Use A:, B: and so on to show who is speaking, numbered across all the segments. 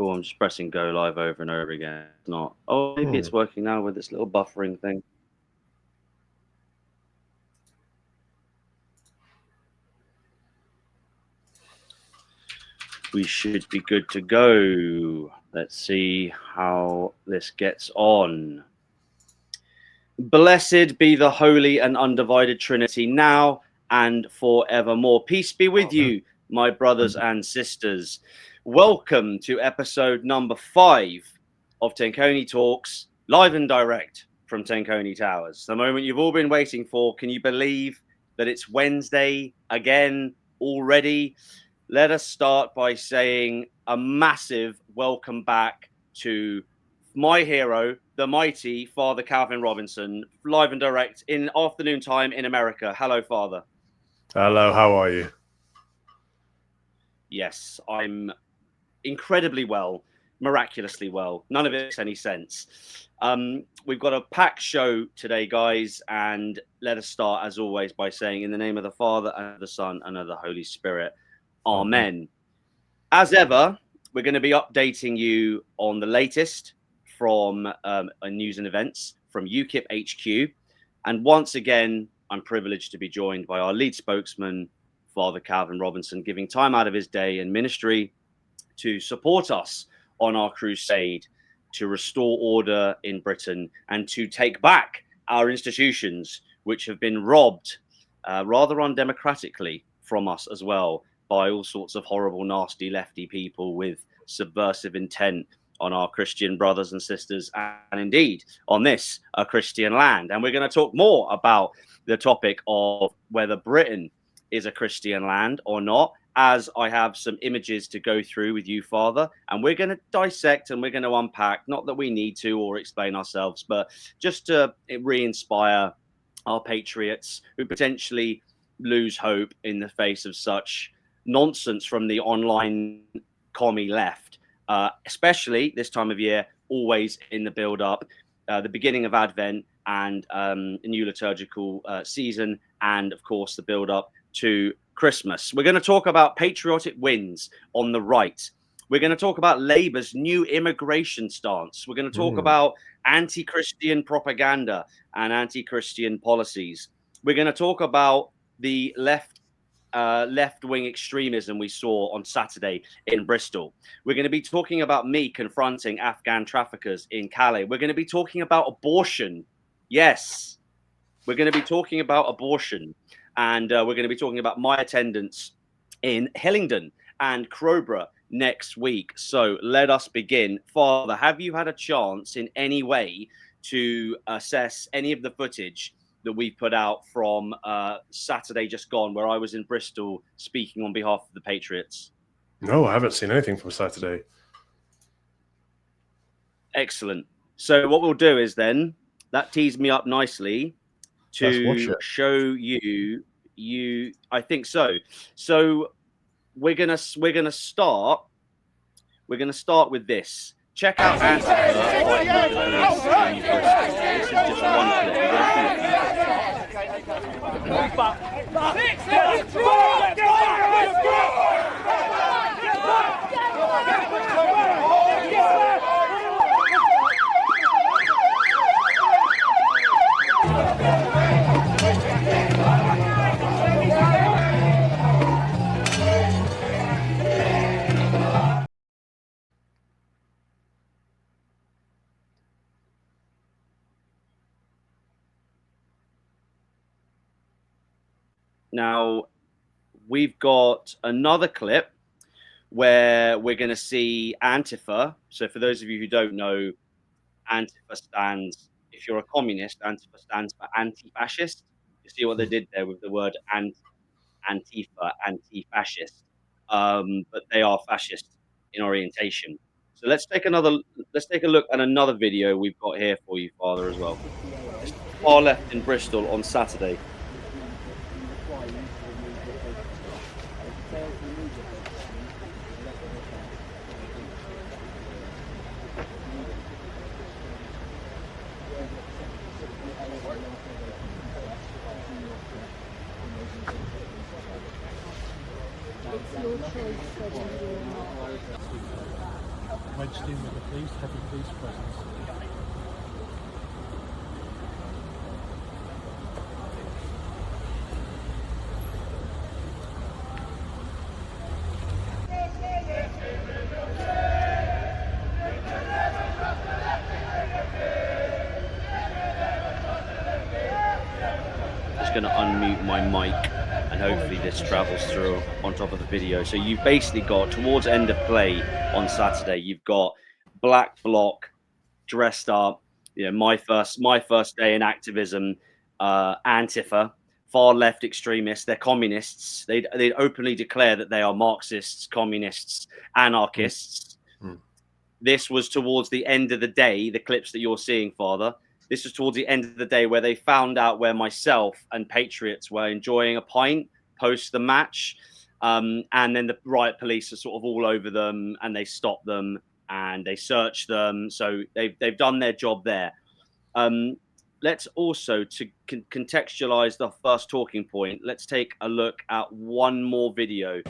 A: Cool. I'm just pressing go live over and over again. It's not. Oh, maybe it's working now with this little buffering thing. We should be good to go. Let's see how this gets on. Blessed be the holy and undivided Trinity, now and forevermore. Peace be with you, my brothers and sisters. Welcome to episode number 5 of Tenconi Talks, live and direct from Tenconi Towers. The moment you've all been waiting for. Can you believe that it's Wednesday again already? Let us start by saying a massive welcome back to my hero, the mighty Father Calvin Robinson, live and direct in afternoon time in America. Hello, Father.
B: Hello, how are you?
A: Yes, I'm incredibly well, miraculously well. None of it makes any sense. We've got a packed show today, guys, and let us start, as always, by saying, in the name of the Father, and of the Son, and of the Holy Spirit. Amen. As ever, we're going to be updating you on the latest from news and events from UKIP HQ. And once again, I'm privileged to be joined by our lead spokesman, Father Calvin Robinson, giving time out of his day and ministry to support us on our crusade to restore order in Britain and to take back our institutions, which have been robbed rather undemocratically from us as well, by all sorts of horrible, nasty, lefty people with subversive intent on our Christian brothers and sisters, and indeed on this, a Christian land. And we're going to talk more about the topic of whether Britain is a Christian land or not, as I have some images to go through with you, Father. And we're going to dissect and we're going to unpack, not that we need to or explain ourselves, but just to re-inspire our patriots who potentially lose hope in the face of such nonsense from the online commie left, especially this time of year, always in the build-up, the beginning of Advent and a new liturgical season, and of course the build-up to Christmas. We're going to talk about patriotic wins on the right. We're going to talk about Labour's new immigration stance. We're going to talk about anti-Christian propaganda and anti-Christian policies. We're going to talk about the left-wing extremism we saw on Saturday in Bristol. We're going to be talking about me confronting Afghan traffickers in Calais. We're going to be talking about abortion. Yes, we're going to be talking about abortion. And we're going to be talking about my attendance in Hillingdon and Crowborough next week. So let us begin. Father, have you had a chance in any way to assess any of the footage that we put out from Saturday just gone, where I was in Bristol speaking on behalf of the Patriots?
B: No, I haven't seen anything from Saturday.
A: Excellent. So what we'll do is then, that tees me up nicely to show you. I think so. So we're gonna start with this. Check out Antifa. This is just one Now, we've got another clip where we're going to see Antifa. So for those of you who don't know, Antifa stands, if you're a communist, Antifa stands for anti-fascist. You see what they did there with the word Antifa, anti-fascist. But they are fascist in orientation. So let's take a look at another video we've got here for you, Father, as well. It's far left in Bristol on Saturday.
C: wedged in with the police, heavy police presence.
A: Just going to unmute my mic and hopefully this travels through on top of the video. So you've basically got, towards end of play on Saturday, you've got Black Bloc dressed up, you know, my first day in activism, Antifa, far left extremists. They're communists. They'd openly declare that they are Marxists, communists, anarchists. This was towards the end of the day, the clips that you're seeing, Father. This was towards the end of the day where they found out where myself and Patriots were enjoying a pint post the match. And then the riot police are sort of all over them and they stop them and they search them. So they've done their job there. Let's also, to contextualize the first talking point, let's take a look at one more video.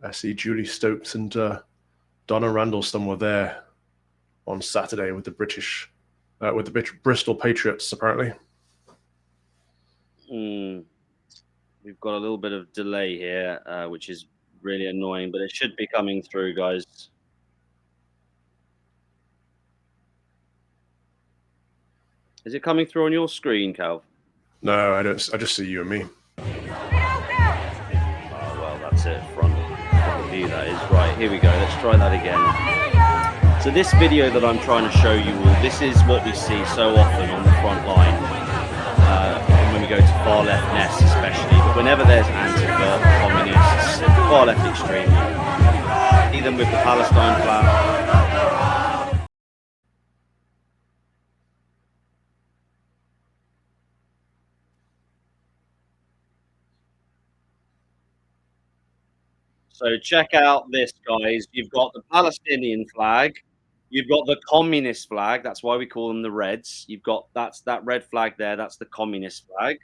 B: I see Julie Stokes and Donna Randleston were there on Saturday with the Bristol Patriots, apparently.
A: We've got a little bit of delay here, which is really annoying, but it should be coming through, guys. Is it coming through on your screen, Cal?
B: No, I don't. I just see you and me.
A: Oh, well, that's it. Front view, that is. Right, here we go. Let's try that again. So this video that I'm trying to show you all, this is what we see so often on the front line. When we go to far left nests especially, but whenever there's Antifa, communists, far left extreme, see them with the Palestine flag. So check out this, guys. You've got the Palestinian flag. You've got the communist flag. That's why we call them the Reds. You've got that red flag there. That's the communist flag.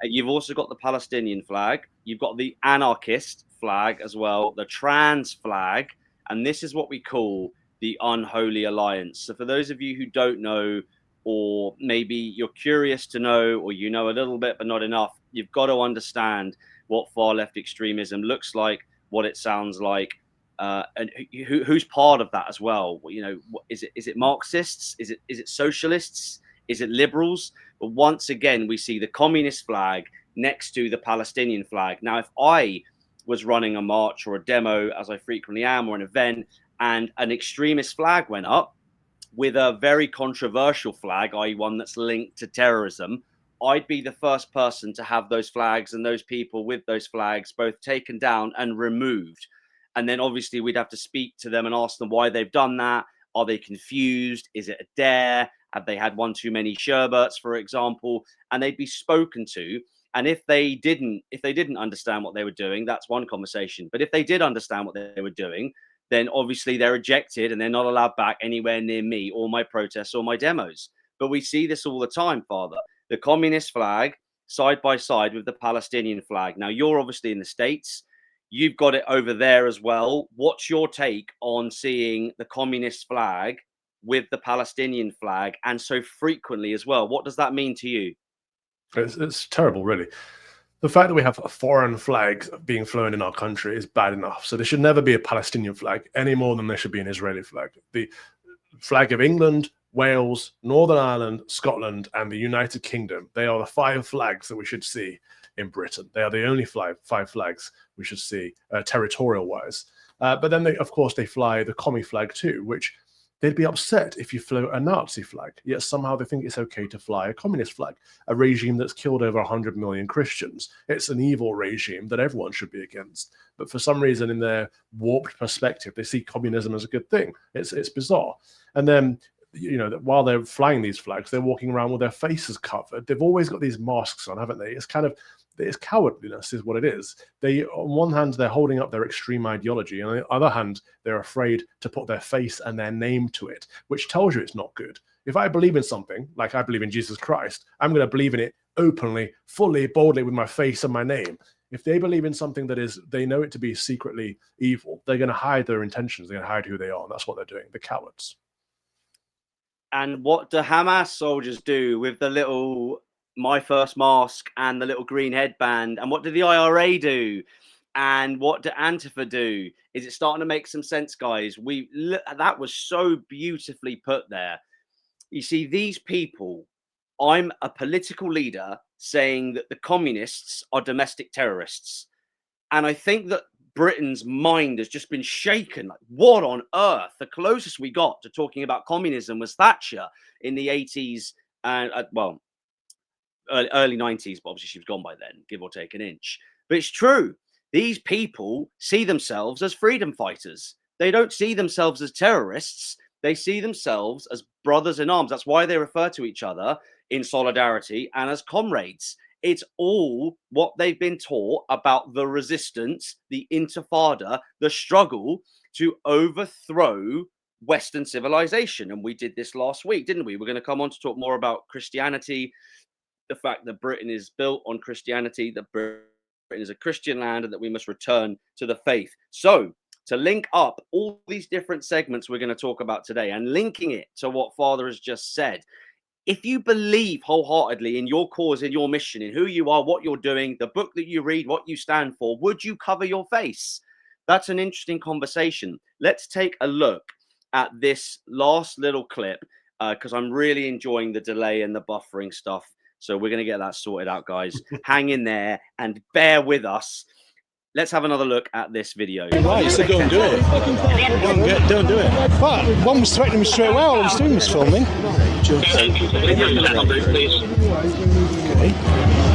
A: You've also got the Palestinian flag. You've got the anarchist flag as well, the trans flag. And this is what we call the unholy alliance. So for those of you who don't know, or maybe you're curious to know, or you know a little bit but not enough, you've got to understand what far left extremism looks like, what it sounds like, and who's part of that as well. You know, is it Marxists? Is it socialists? Is it liberals? But once again, we see the communist flag next to the Palestinian flag. Now, if I was running a march or a demo, as I frequently am, or an event, and an extremist flag went up with a very controversial flag, i.e. one that's linked to terrorism, I'd be the first person to have those flags and those people with those flags both taken down and removed. And then obviously we'd have to speak to them and ask them why they've done that. Are they confused? Is it a dare? Have they had one too many sherbets, for example? And they'd be spoken to. And if they didn't understand what they were doing, that's one conversation. But if they did understand what they were doing, then obviously they're ejected and they're not allowed back anywhere near me or my protests or my demos. But we see this all the time, Father. The communist flag side by side with the Palestinian flag. Now, you're obviously in the States. You've got it over there as well. What's your take on seeing the communist flag with the Palestinian flag and so frequently as well? What does that mean to you?
B: It's terrible, really. The fact that we have foreign flags being flown in our country is bad enough. So there should never be a Palestinian flag any more than there should be an Israeli flag. The flag of England, Wales, Northern Ireland, Scotland, and the United Kingdom, they are the 5 flags that we should see in Britain. They are the only 5 flags we should see territorial-wise. But then, of course, they fly the commie flag too, which They'd be upset if you flew a Nazi flag, yet somehow they think it's okay to fly a communist flag, a regime that's killed over 100 million Christians. It's an evil regime that everyone should be against. But for some reason, in their warped perspective, they see communism as a good thing. It's bizarre. And then, while they're flying these flags, they're walking around with their faces covered. They've always got these masks on, haven't they? It's cowardliness is what it is. On one hand, they're holding up their extreme ideology, and on the other hand, they're afraid to put their face and their name to it, which tells you it's not good. If I believe in something, like I believe in Jesus Christ, I'm going to believe in it openly, fully, boldly, with my face and my name. If they believe in something they know it to be secretly evil, they're going to hide their intentions. They're going to hide who they are, and that's what they're doing. The cowards.
A: And what do Hamas soldiers do with the little My First Mask and the little green headband? And what do the IRA do? And what do Antifa do? Is it starting to make some sense, guys? That was so beautifully put there. You see, these people, I'm a political leader saying that the communists are domestic terrorists. And I think that Britain's mind has just been shaken. Like, what on earth? The closest we got to talking about communism was Thatcher in the 80s and, early 90s, but obviously she was gone by then, give or take an inch. But it's true. These people see themselves as freedom fighters. They don't see themselves as terrorists. They see themselves as brothers in arms. That's why they refer to each other in solidarity and as comrades. It's all what they've been taught about the resistance, the intifada, the struggle to overthrow Western civilization. And we did this last week, didn't we? We're going to come on to talk more about Christianity, the fact that Britain is built on Christianity, that Britain is a Christian land, and that we must return to the faith. So to link up all these different segments we're going to talk about today and linking it to what Father has just said, if you believe wholeheartedly in your cause, in your mission, in who you are, what you're doing, the book that you read, what you stand for, would you cover your face? That's an interesting conversation. Let's take a look at this last little clip because I'm really enjoying the delay and the buffering stuff. So we're going to get that sorted out, guys. Hang in there and bear with us. Let's have another look at this video.
D: Right, so don't do it. Don't do it. But one was threatening me straight away while I was doing this filming. Okay.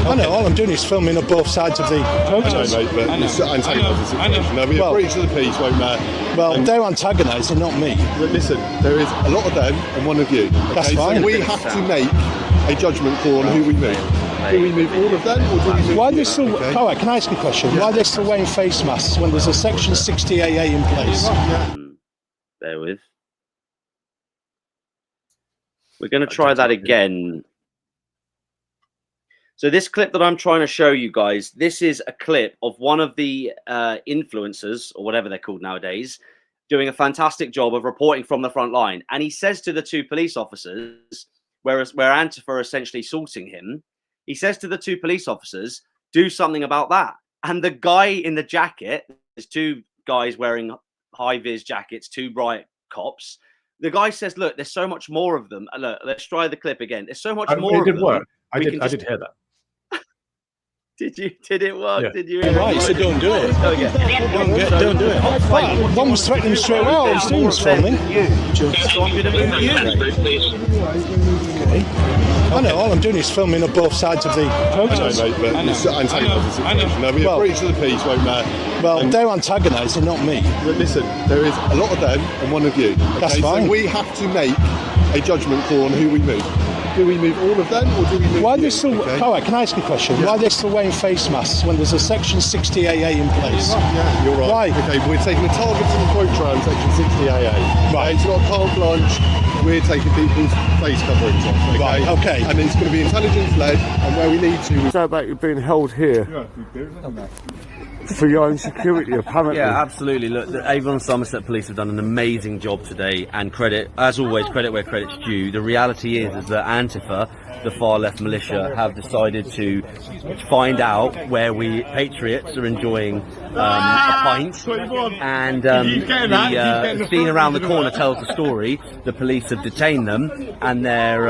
D: I know, all I'm doing is filming on both sides of the protest.
E: I know, mate, but it's antagonising situation. There'll be a breach of the peace, won't there?
D: Well, they're antagonising, not me.
E: But listen, there is a lot of them and one of you. Okay?
D: That's fine.
E: So we have to make a judgment call on who we move. Do we move all of them, or do we move?
D: Why are they still? Okay. All right, can I ask you a question? Why are they still wearing face masks when there's a Section 60 AA in place?
A: Bear with. We're going to try that again. So this clip that I'm trying to show you guys, this is a clip of one of the influencers, or whatever they're called nowadays, doing a fantastic job of reporting from the front line. And he says to the two police officers, where Antifa are essentially assaulting him, he says to the two police officers, do something about that. And the guy in the jacket, there's two guys wearing high-vis jackets, two riot cops. The guy says, look, there's so much more of them. Look, let's try the clip again. There's so much more of them. It did work.
B: I did hear that.
A: Did it work?
B: Yeah.
A: Did you?
D: Right, so don't do it. Don't do it. But one was threatening me straight away while I was doing this filming.
A: So I'm going to move you.
D: Okay. I know, all I'm doing is filming on both sides of the protest.
E: I know, mate, but it's antagonising situation. There'll be a breach of the peace, won't there?
D: Well, they're antagonising, not me.
E: But listen, there is a lot of them and one of you. Okay?
D: That's fine.
E: So we have to make a judgment call on who we move. Do we move all of them, or do we move?
D: Why are they still?
E: Okay?
D: All right, can I ask you a question? Why are they still wearing face masks when there's a Section 60 AA in place?
E: Yeah, you're right.
D: Why?
E: Okay, we're taking a targeted approach around Section 60 AA. Right. It's not carte blanche. We're taking people's face coverings off. Okay?
D: Right. Okay.
E: And it's going to be intelligence led, and where we need to.
F: So about you being held here for your own security, apparently.
A: Yeah, absolutely. Look, the Avon and Somerset Police have done an amazing job today, and credit, as always, credit where credit's due. The reality is that Antifa, the far left militia, have decided to find out where we patriots are enjoying a pint, and the scene around the corner tells the story. The police have detained them, and they're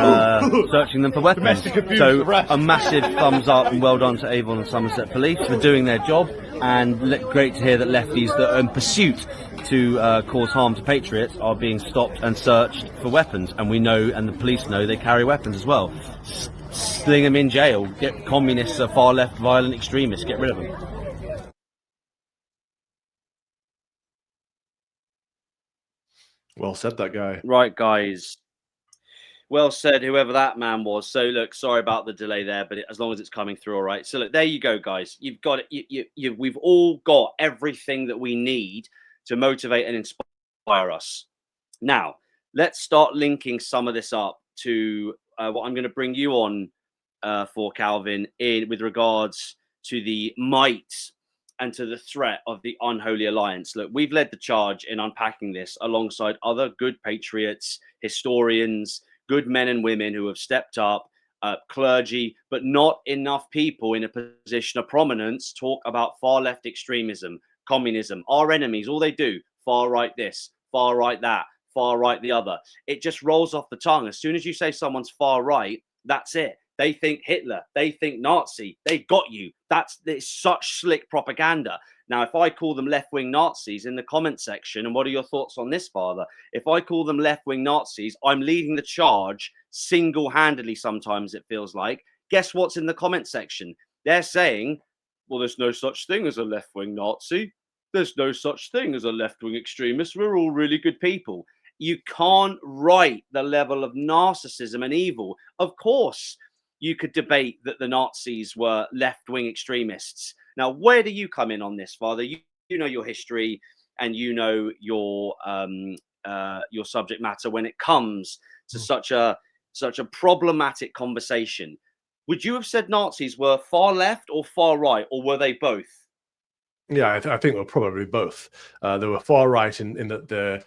A: searching them for weapons. So a massive thumbs up and well done to Avon and Somerset Police for doing their job, and great to hear that lefties that are in pursuit to cause harm to patriots are being stopped and searched for weapons, and we know, and the police know, they carry weapons as well. Sling them in jail. Get communists, far left, violent extremists. Get rid of them.
B: Well said, that guy.
A: Right, guys. Well said, whoever that man was. So, look, sorry about the delay there, but as long as it's coming through, all right. So, look, there you go, guys. You've got it. We've all got everything that we need to motivate and inspire us. Now, let's start linking some of this up to what I'm going to bring you on for, Calvin, with regards to the might and to the threat of the unholy alliance. Look, we've led the charge in unpacking this alongside other good patriots, historians, good men and women who have stepped up, clergy, but not enough people in a position of prominence talk about far left extremism, communism. Our enemies, all they do, far right this, far right that, far right the other. It just rolls off the tongue. As soon as you say someone's far right, that's it. They think Hitler, they think Nazi, they've got you. It's such slick propaganda. Now, if I call them left-wing Nazis in the comment section, and what are your thoughts on this, Father? If I call them left-wing Nazis, I'm leading the charge single-handedly sometimes, it feels like. Guess what's in the comment section? They're saying, well, there's no such thing as a left-wing Nazi. There's no such thing as a left-wing extremist. We're all really good people. You can't write the level of narcissism and evil. Of course, you could debate that the Nazis were left-wing extremists. Now, where do you come in on this, Father? You know your history and you know your subject matter when it comes to such a problematic conversation. Would you have said Nazis were far left or far right, or were they both?
B: Yeah, I think they were probably both. They were far right in that the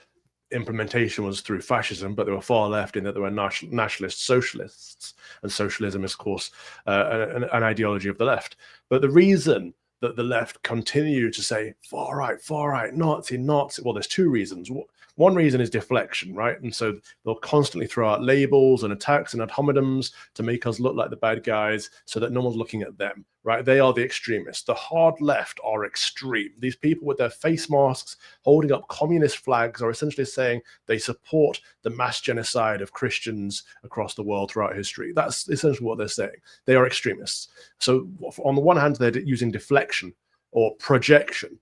B: implementation was through fascism, but they were far left in that they were nationalist socialists, and socialism is, of course, an ideology of the left. But the reason that the left continue to say far right, Nazi, well, there's two reasons. One reason is deflection, right? And so they'll constantly throw out labels and attacks and ad hominems to make us look like the bad guys so that no one's looking at them, right? They are the extremists. The hard left are extreme. These people with their face masks holding up communist flags are essentially saying they support the mass genocide of Christians across the world throughout history. That's essentially what they're saying. They are extremists. So on the one hand, they're using deflection or projection,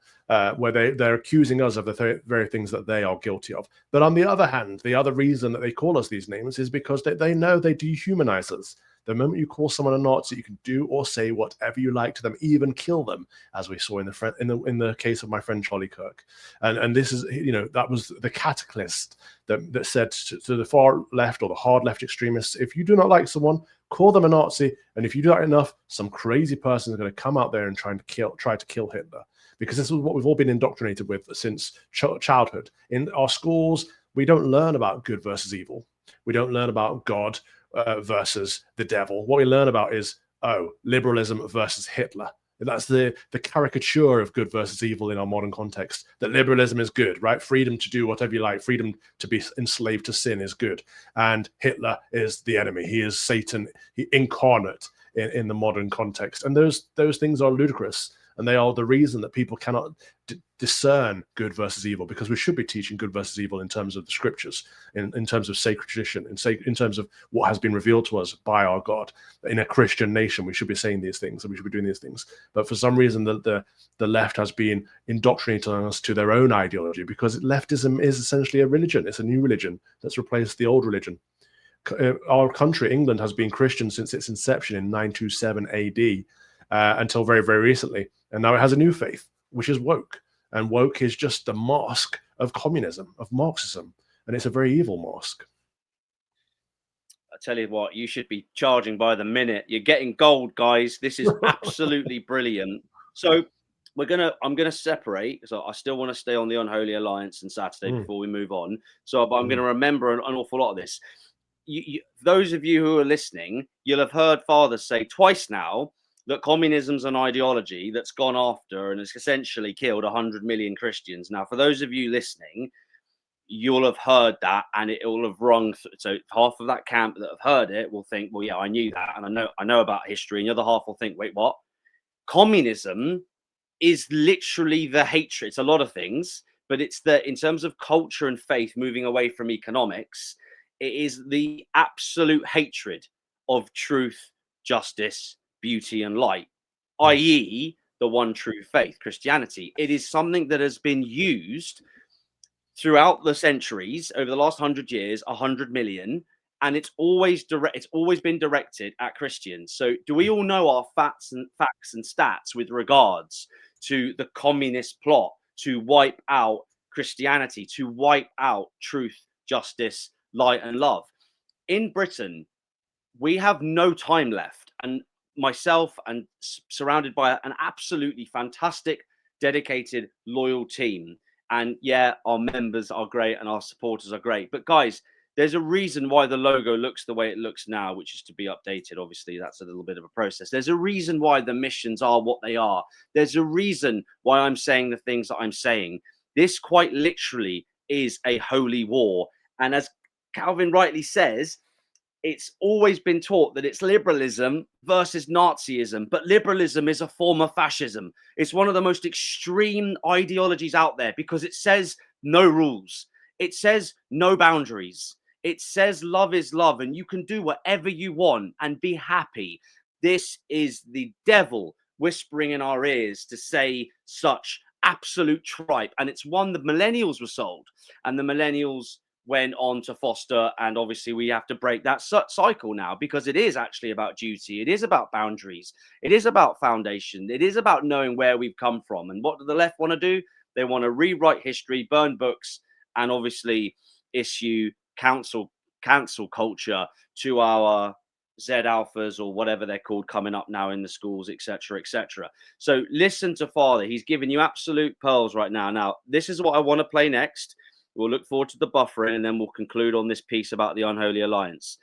B: where they're accusing us of the very things that they are guilty of. But on the other hand, the other reason that they call us these names is because they know they dehumanize us. The moment you call someone a Nazi, you can do or say whatever you like to them, even kill them, as we saw in the case of my friend Charlie Kirk. And this is, that was the catalyst that said to the far left or the hard left extremists, if you do not like someone, call them a Nazi, and if you do that enough, some crazy person is going to come out there and try to kill Hitler. Because this is what we've all been indoctrinated with since childhood. In our schools, we don't learn about good versus evil. We don't learn about God versus the devil. What we learn about is, liberalism versus Hitler. That's the caricature of good versus evil in our modern context, that liberalism is good, right? Freedom to do whatever you like, freedom to be enslaved to sin is good. And Hitler is the enemy. He is Satan incarnate in the modern context. And those things are ludicrous. And they are the reason that people cannot discern good versus evil, because we should be teaching good versus evil in terms of the scriptures, in terms of sacred tradition, in terms of what has been revealed to us by our God. In a Christian nation, we should be saying these things and we should be doing these things. But for some reason, the left has been indoctrinating us to their own ideology, because leftism is essentially a religion. It's a new religion that's replaced the old religion. Our country, England, has been Christian since its inception in 927 AD. Until very, very recently. And now it has a new faith, which is woke. And woke is just a mask of communism, of Marxism. And it's a very evil mask.
A: I tell you what, you should be charging by the minute. You're getting gold, guys. This is absolutely brilliant. So I'm gonna separate. So I still want to stay on the Unholy Alliance and Saturday before we move on. So but I'm going to remember an awful lot of this. Those of you who are listening, you'll have heard Father say twice now that communism's an ideology that's gone after and has essentially killed 100 million Christians. Now, for those of you listening, you'll have heard that, and it will have rung. So half of that camp that have heard it will think, well, yeah, I knew that, and I know about history. And the other half will think, wait, what? Communism is literally the hatred. It's a lot of things, but it's that in terms of culture and faith moving away from economics, it is the absolute hatred of truth, justice, beauty, and light, i.e., the one true faith, Christianity. It is something that has been used throughout the centuries, over the last 100 years, 100 million, and it's always been directed at Christians. So do we all know our facts and stats with regards to the communist plot to wipe out Christianity, to wipe out truth, justice, light, and love? In Britain, we have no time left, and myself and surrounded by an absolutely fantastic, dedicated, loyal team. And yeah, our members are great and our supporters are great. But guys, there's a reason why the logo looks the way it looks now, which is to be updated. Obviously, that's a little bit of a process. There's a reason why the missions are what they are. There's a reason why I'm saying the things that I'm saying. This quite literally is a holy war. And as Calvin rightly says, it's always been taught that it's liberalism versus Nazism, but liberalism is a form of fascism. It's one of the most extreme ideologies out there because it says no rules. It says no boundaries. It says love is love and you can do whatever you want and be happy. This is the devil whispering in our ears to say such absolute tripe. And it's one the millennials were sold, and the millennials went on to foster, and obviously we have to break that cycle now, because it is actually about duty, it is about boundaries, it is about foundation, it is about knowing where we've come from. And what do the left want to do? They want to rewrite history, burn books, and obviously issue cancel culture to our Z alphas or whatever they're called coming up now in the schools, etc., etc. So listen to Father. He's giving you absolute pearls right now. Now, this is what I want to play next. We'll look forward to the buffering, and then we'll conclude on this piece about the unholy alliance.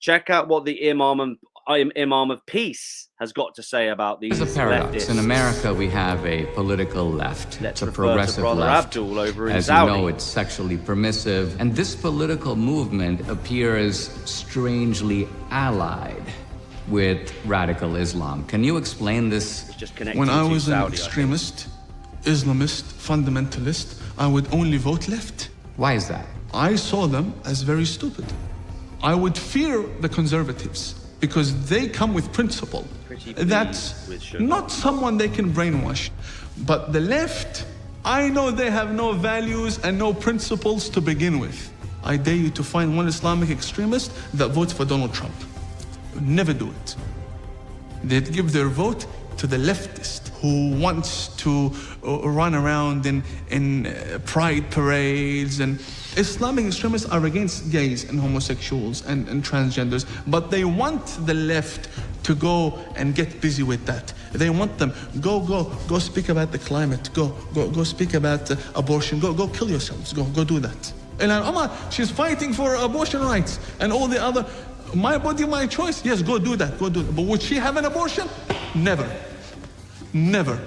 A: Check out what the Imam of Peace has got to say about these.
G: There's a paradox.
A: Leftists.
G: In America, we have a political left.
A: Let's
G: it's a
A: refer
G: progressive
A: to Brother
G: left.
A: Abdul over in
G: As
A: Saudi.
G: you know, it's sexually permissive. And this political movement appears strangely allied with radical Islam. Can you explain this?
H: When I was an extremist, Islamist, fundamentalist, I would only vote left.
G: Why is that?
H: I saw them as very stupid. I would fear the conservatives because they come with principle. That's not someone they can brainwash. But the left, I know they have no values and no principles to begin with. I dare you to find one Islamic extremist that votes for Donald Trump. Never do it. They'd give their vote to the leftist who wants to run around in pride parades. And Islamic extremists are against gays and homosexuals and transgenders, but they want the left to go and get busy with that. They want them, go speak about the climate, go speak about abortion, go kill yourselves, go do that. Ilhan Omar, she's fighting for abortion rights, and all the other, my body, my choice, yes, go do that. But would she have an abortion? Never. Never.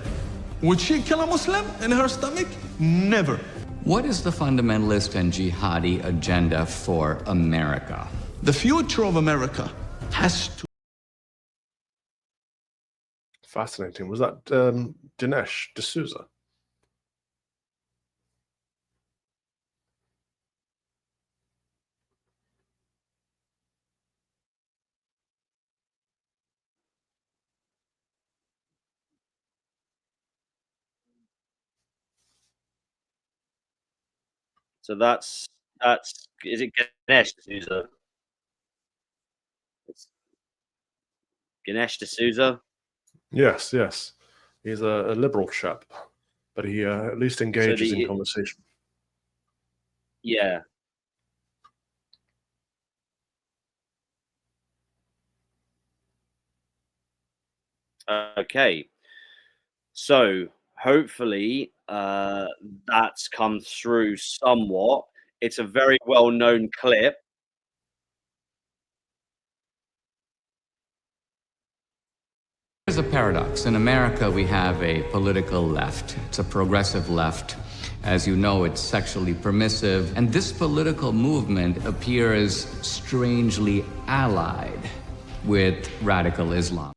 H: Would she kill a Muslim in her stomach? Never.
G: What is the fundamentalist and jihadi agenda for America?
H: The future of America has to...
B: Fascinating. Was that Dinesh D'Souza?
A: So that's is it Ganesh D'Souza? It's Ganesh D'Souza.
B: Yes. He's a liberal chap, but he at least engages in conversation.
A: Yeah. Okay. So hopefully that's come through somewhat. It's a very well-known clip.
G: There's a paradox. In America, we have a political left. It's a progressive left. As you know, it's sexually permissive. And this political movement appears strangely allied with radical Islam.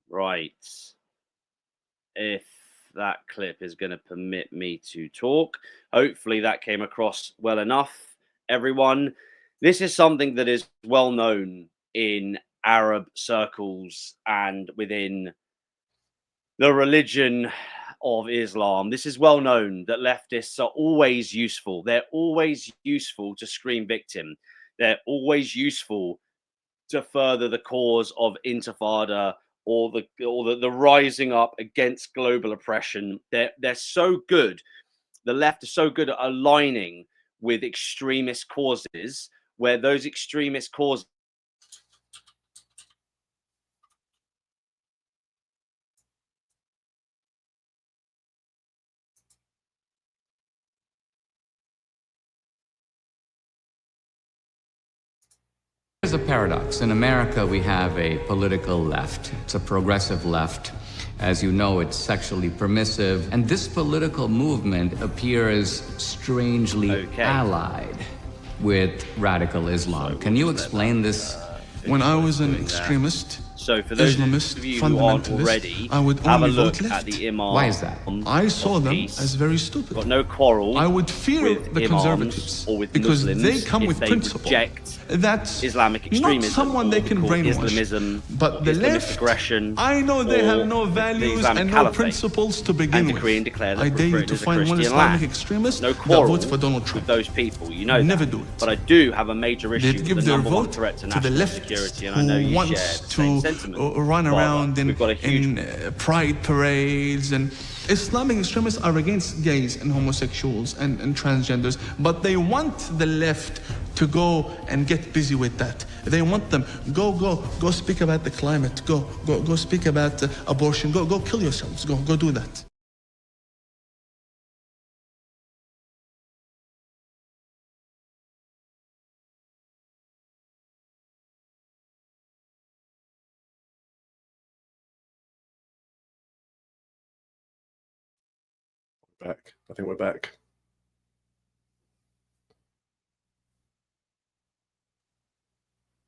A: Right. If that clip is going to permit me to talk. Hopefully that came across well enough, everyone. This is something that is well known in Arab circles and within the religion of Islam. This is well known that leftists are always useful. They're always useful to scream victim. They're always useful to further the cause of intifada or the rising up against global oppression. They're so good. The left is so good at aligning with extremist causes, where those extremist causes
G: There's a paradox. In America, we have a political left. It's a progressive left. As you know, it's sexually permissive. And this political movement appears strangely allied with radical Islam. Can you explain this?
H: When I was an extremist,
A: so for those
H: Islamist,
A: of you who aren't
H: fundamentalist,
A: already,
H: I would
A: have a
H: only
A: look
H: vote left.
A: at the Imam.
G: Why is that?
H: I saw them
A: peace.
H: as very stupid.
A: Got no quarrel.
H: I would fear
A: with
H: the
A: imams
H: conservatives
A: or with
H: because
A: Muslims
H: they come
A: if
H: with
A: they
H: principle.
A: Reject
H: That's
A: Islamic
H: not
A: extremism,
H: someone they can brainwash.
A: Islamism,
H: But the
A: Islamist
H: left,
A: aggression,
H: I know they
A: or
H: have no
A: the
H: values
A: Islamic
H: and no
A: Caliphate,
H: principles to begin
A: and
H: with.
A: decree and declare that
H: I dare you
A: Britain
H: to
A: is a
H: find one
A: Christian
H: Islamic
A: land.
H: extremist
A: No
H: that
A: quarrel
H: votes for Donald Trump.
A: with those people. You know
H: Never
A: that.
H: do it.
A: But I do have a major issue
H: They'd
A: with
H: give
A: the
H: their
A: number one
H: vote
A: threat to
H: to the
A: national
H: left
A: security, and I know
H: who
A: you share
H: wants
A: the same
H: to
A: sentiment.
H: run
A: Barbara.
H: around
A: We've got a huge
H: in pride parades. And Islamic extremists are against gays and homosexuals and transgenders, but they want the left to go and get busy with that. They want them go speak about the climate, go speak about abortion, go kill yourselves, go do that.
B: Back. I think we're back.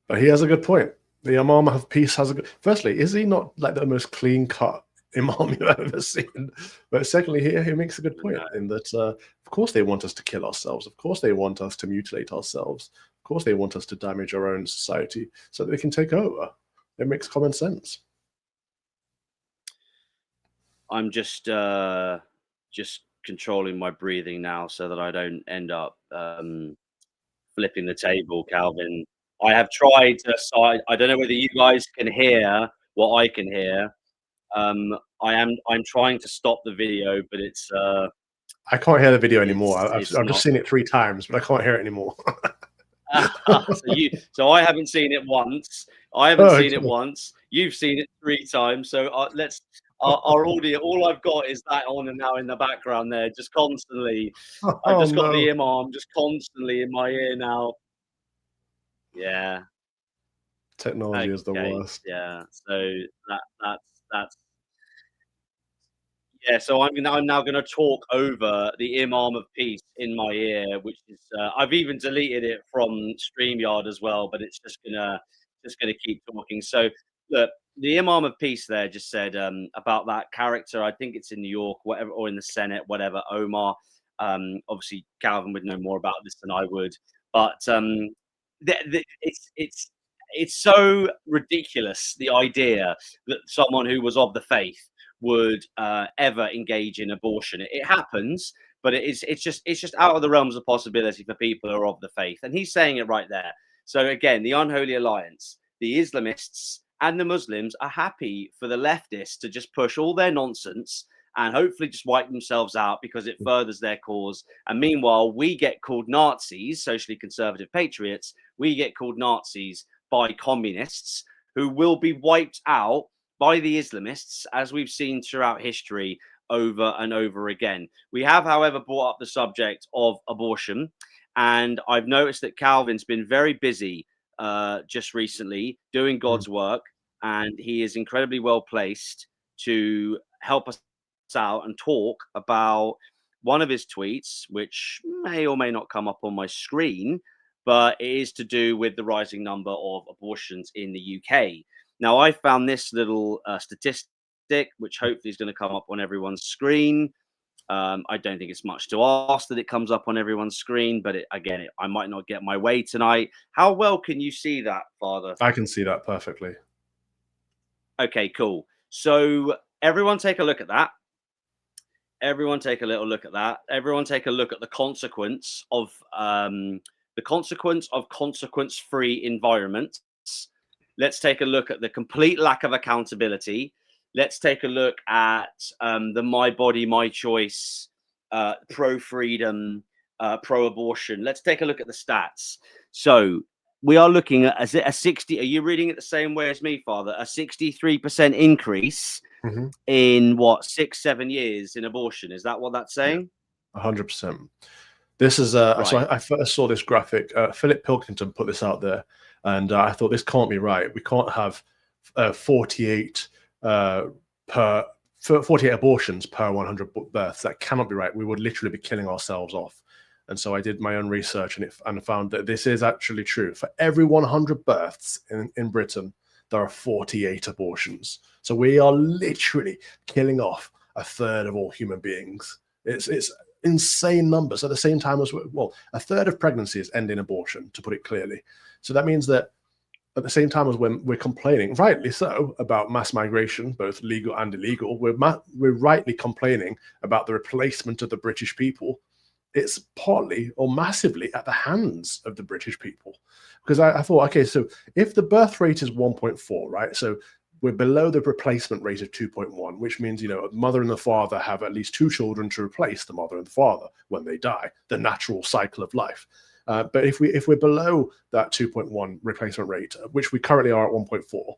B: But he has a good point. The Imam of Peace has a good. Firstly, is he not like the most clean-cut Imam you've ever seen? But secondly, he makes a good point in that, of course, they want us to kill ourselves. Of course, they want us to mutilate ourselves. Of course, they want us to damage our own society so that they can take over. It makes common sense.
A: I'm just controlling my breathing now so that I don't end up flipping the table, Calvin. I have tried to. So I don't know whether you guys can hear what I can hear. I'm trying to stop the video, but it's.
B: I can't hear the video anymore. I've
A: it's
B: just seen it 3 times, but I can't hear it anymore.
A: So I haven't seen it once. I haven't seen it once. You've seen it 3 times. So let's. Our audio. All I've got is that on and now in the background there, just constantly. I've just got the Imam just constantly in my ear now. Yeah.
B: Technology is the worst.
A: Yeah. So that's. Yeah, so I'm now going to talk over the Imam of Peace in my ear, which is I've even deleted it from StreamYard as well, but it's just gonna keep talking. So look, the Imam of Peace there just said about that character. I think it's in New York, whatever, or in the Senate, whatever. Omar. Obviously, Calvin would know more about this than I would, but it's so ridiculous, the idea that someone who was of the faith would ever engage in abortion. It happens, but it's just out of the realms of possibility for people who are of the faith. And he's saying it right there. So again, the unholy alliance, the Islamists and the Muslims are happy for the leftists to just push all their nonsense and hopefully just wipe themselves out because it furthers their cause. And meanwhile, we get called Nazis, socially conservative patriots. We get called Nazis by communists who will be wiped out by the Islamists, as we've seen throughout history over and over again. We have, however, brought up the subject of abortion, and I've noticed that Calvin's been very busy just recently doing God's work, and he is incredibly well placed to help us out and talk about one of his tweets, which may or may not come up on my screen, but it is to do with the rising number of abortions in the UK. Now, I found this little statistic which hopefully is going to come up on everyone's screen. I don't think it's much to ask that it comes up on everyone's screen, but I might not get my way tonight. How well can you see that, Father?
B: I can see that perfectly.
A: Okay, cool. So everyone take a look at that. Everyone take a little look at that. Everyone take a look at the consequence of consequence-free environments. Let's take a look at the complete lack of accountability. Let's take a look at the my body, my choice, pro-freedom, pro-abortion. Let's take a look at the stats. So we are looking at a 60. Are you reading it the same way as me, Father? A 63% increase in what 6-7 years in abortion. Is that what that's saying?
B: 100%. This is right. So I first saw this graphic. Philip Pilkington put this out there, and I thought this can't be right. We can't have 48 abortions per 100 births. That cannot be right. We would literally be killing ourselves off. And so I did my own research and found that this is actually true. For every 100 births in Britain, there are 48 abortions. So we are literally killing off a third of all human beings. It's insane numbers. At the same time as a third of pregnancies end in abortion, to put it clearly. So that means that at the same time as when we're complaining, rightly so, about mass migration, both legal and illegal, we're rightly complaining about the replacement of the British people. It's partly or massively at the hands of the British people. Because I thought, okay, so if the birth rate is 1.4, right? So we're below the replacement rate of 2.1, which means, a mother and the father have at least 2 children to replace the mother and the father when they die, the natural cycle of life. But if we're below that 2.1 replacement rate, which we currently are at 1.4,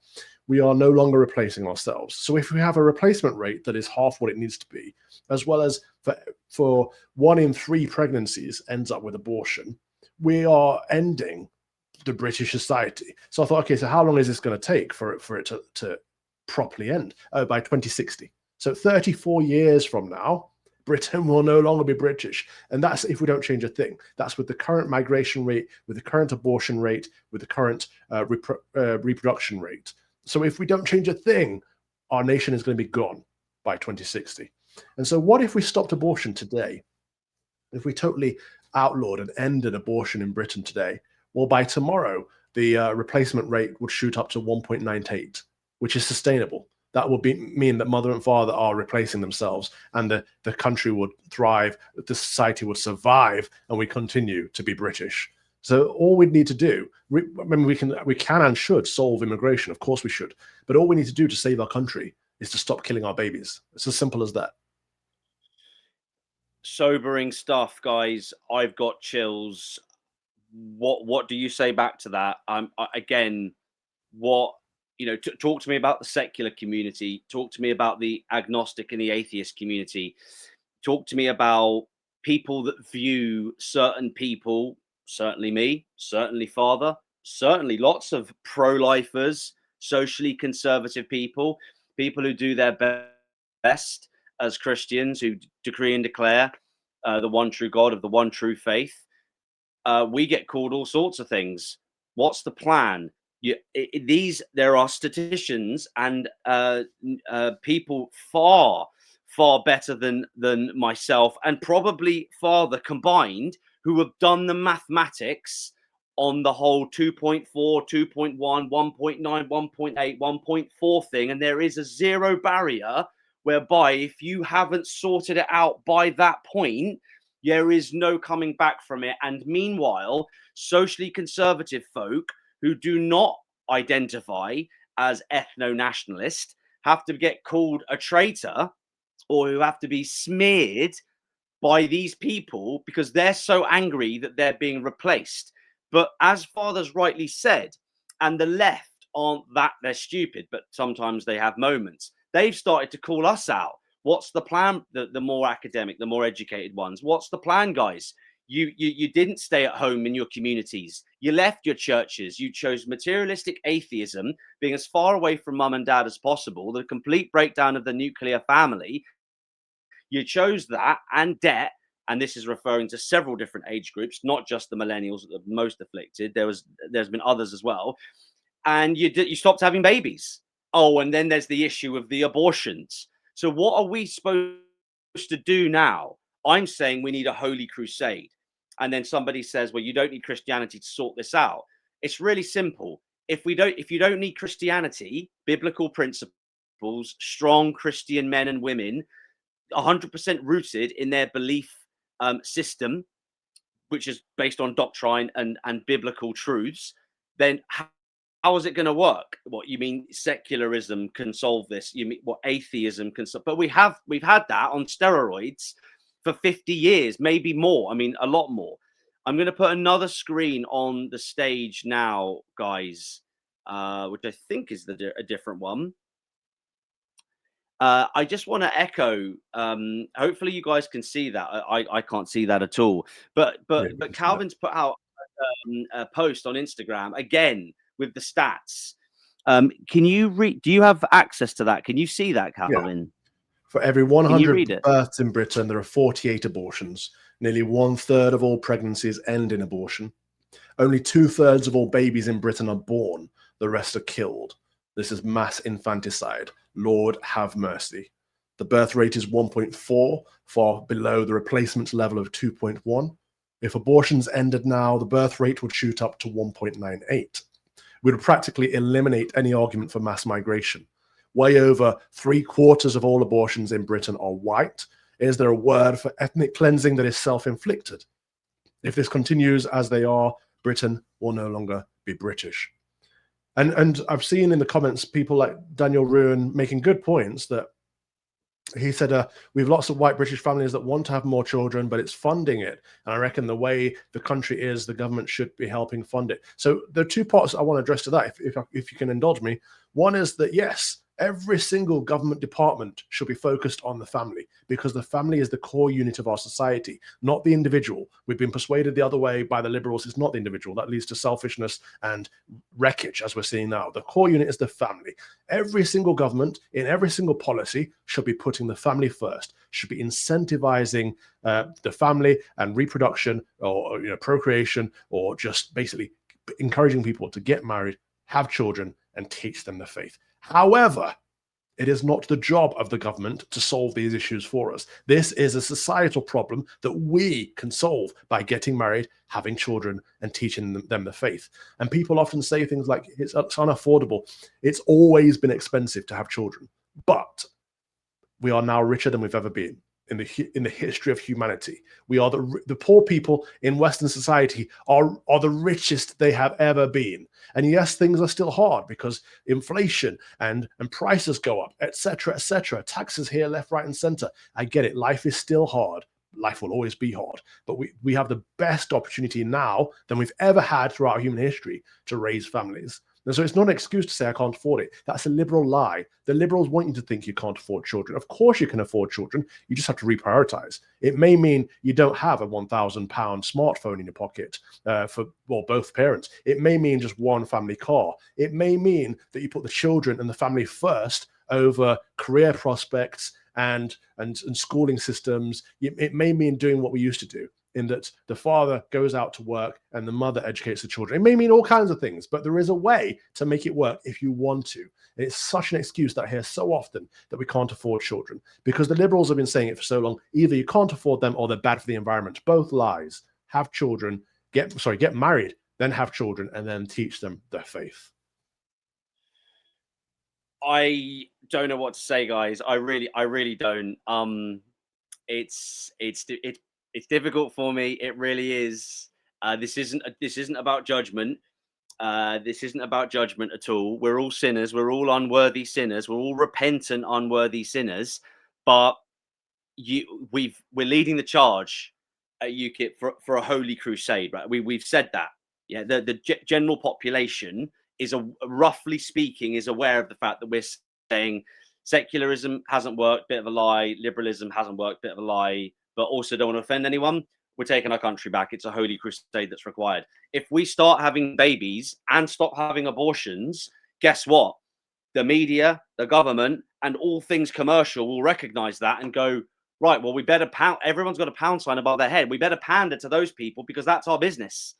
B: we are no longer replacing ourselves. So if we have a replacement rate that is half what it needs to be, as well as for 1 in 3 pregnancies ends up with abortion, we are ending the British society. So I thought, okay, so how long is this going to take for it to properly end? By 2060. So 34 years from now, Britain will no longer be British. And that's if we don't change a thing. That's with the current migration rate, with the current abortion rate, with the current reproduction rate. So if we don't change a thing, our nation is going to be gone by 2060. And so what if we stopped abortion today? If we totally outlawed and ended abortion in Britain today, well, by tomorrow, the replacement rate would shoot up to 1.98, which is sustainable. That would mean that mother and father are replacing themselves, and the country would thrive, the society would survive, and we continue to be British. So all we need to do, we can and should solve immigration. Of course we should. But all we need to do to save our country is to stop killing our babies. It's as simple as that.
A: Sobering stuff, guys. I've got chills. What do you say back to that? Again, talk to me about the secular community. Talk to me about the agnostic and the atheist community. Talk to me about people that view certain people, certainly me, certainly Father, certainly lots of pro-lifers, socially conservative people who do their best as Christians, who decree and declare the one true God of the one true faith. We get called all sorts of things. What's the plan? There are statisticians and people far better than myself and probably Father combined who have done the mathematics on the whole 2.4, 2.1, 1.9, 1.8, 1.4 thing, and there is a zero barrier whereby if you haven't sorted it out by that point, there is no coming back from it. And meanwhile, socially conservative folk who do not identify as ethno-nationalist have to get called a traitor, or who have to be smeared by these people because they're so angry that they're being replaced. But as Father's rightly said, and the left aren't that, they're stupid, but sometimes they have moments. They've started to call us out. What's the plan? The more academic, the more educated ones. What's the plan, guys? You didn't stay at home in your communities. You left your churches. You chose materialistic atheism, being as far away from mum and dad as possible, the complete breakdown of the nuclear family. You chose that and debt. And this is referring to several different age groups, not just the millennials that are most afflicted. There's been others as well. And you stopped having babies. Oh, and then there's the issue of the abortions. So what are we supposed to do now? I'm saying we need a holy crusade. And then somebody says, well, you don't need Christianity to sort this out. It's really simple. If you don't need Christianity, biblical principles, strong Christian men and women, 100% rooted in their belief system, which is based on doctrine and biblical truths, then how is it going to work? What you mean secularism can solve this? You mean what atheism can solve? But we've had that on steroids for 50 years, maybe more. I mean, a lot more. I'm going to put another screen on the stage now, guys, which I think is a different one. I just want to echo. Hopefully, you guys can see that. I can't see that at all. But Calvin's put out a post on Instagram again with the stats. Can you read? Do you have access to that? Can you see that, Calvin?
B: Yeah. For every 100 births in Britain, there are 48 abortions. Nearly 1/3 of all pregnancies end in abortion. Only 2/3 of all babies in Britain are born. The rest are killed. This is mass infanticide. Lord, have mercy. The birth rate is 1.4, far below the replacement level of 2.1. If abortions ended now, the birth rate would shoot up to 1.98. We would practically eliminate any argument for mass migration. Way over 3/4 of all abortions in Britain are white. Is there a word for ethnic cleansing that is self-inflicted? If this continues as they are, Britain will no longer be British. And I've seen in the comments people like Daniel Ruin making good points that he said, we have lots of white British families that want to have more children, but it's funding it. And I reckon the way the country is, the government should be helping fund it. So there are two parts I want to address to that, if you can indulge me. One is that, yes, every single government department should be focused on the family, because the family is the core unit of our society, not the individual. We've been persuaded the other way by the liberals. It's not the individual. That leads to selfishness and wreckage, as we're seeing now. The core unit is the family. Every single government in every single policy should be putting the family first, should be incentivizing the family and reproduction, or procreation, or just basically encouraging people to get married, have children, and teach them the faith. However, it is not the job of the government to solve these issues for us. This is a societal problem that we can solve by getting married, having children, and teaching them the faith. And people often say things like, it's unaffordable. It's always been expensive to have children. But we are now richer than we've ever been in the history of humanity. We are the poor people in Western society are the richest they have ever been. And yes, things are still hard because inflation and prices go up, etc., etc. Taxes here, left, right, and center. I get it. Life is still hard. Life will always be hard. But we have the best opportunity now than we've ever had throughout human history to raise families. And so it's not an excuse to say I can't afford it. That's a liberal lie. The liberals want you to think you can't afford children. Of course you can afford children. You just have to reprioritize. It may mean you don't have a £1,000 smartphone in your pocket for both parents. It may mean just one family car. It may mean that you put the children and the family first over career prospects and schooling systems. It may mean doing what we used to do, in that the father goes out to work and the mother educates the children. It may mean all kinds of things, but there is a way to make it work if you want to. And it's such an excuse that I hear so often that we can't afford children, because the liberals have been saying it for so long. Either you can't afford them or they're bad for the environment. Both lies. Have children, get married, then have children, and then teach them their faith.
A: I don't know what to say, guys. I really don't. It's difficult for me. It really is. This isn't about judgment. This isn't about judgment at all. We're all sinners. We're all unworthy sinners. We're all repentant, unworthy sinners. But we're leading the charge at UKIP for a holy crusade, right? We've said that. Yeah, the general population is roughly speaking is aware of the fact that we're saying secularism hasn't worked, bit of a lie. Liberalism hasn't worked, bit of a lie. But also don't want to offend anyone. We're taking our country back. It's a holy crusade that's required. If we start having babies and stop having abortions, guess what? The media, the government, and all things commercial will recognize that and go, right, well, we better pound. Everyone's got a pound sign above their head. We better pander to those people because that's our business.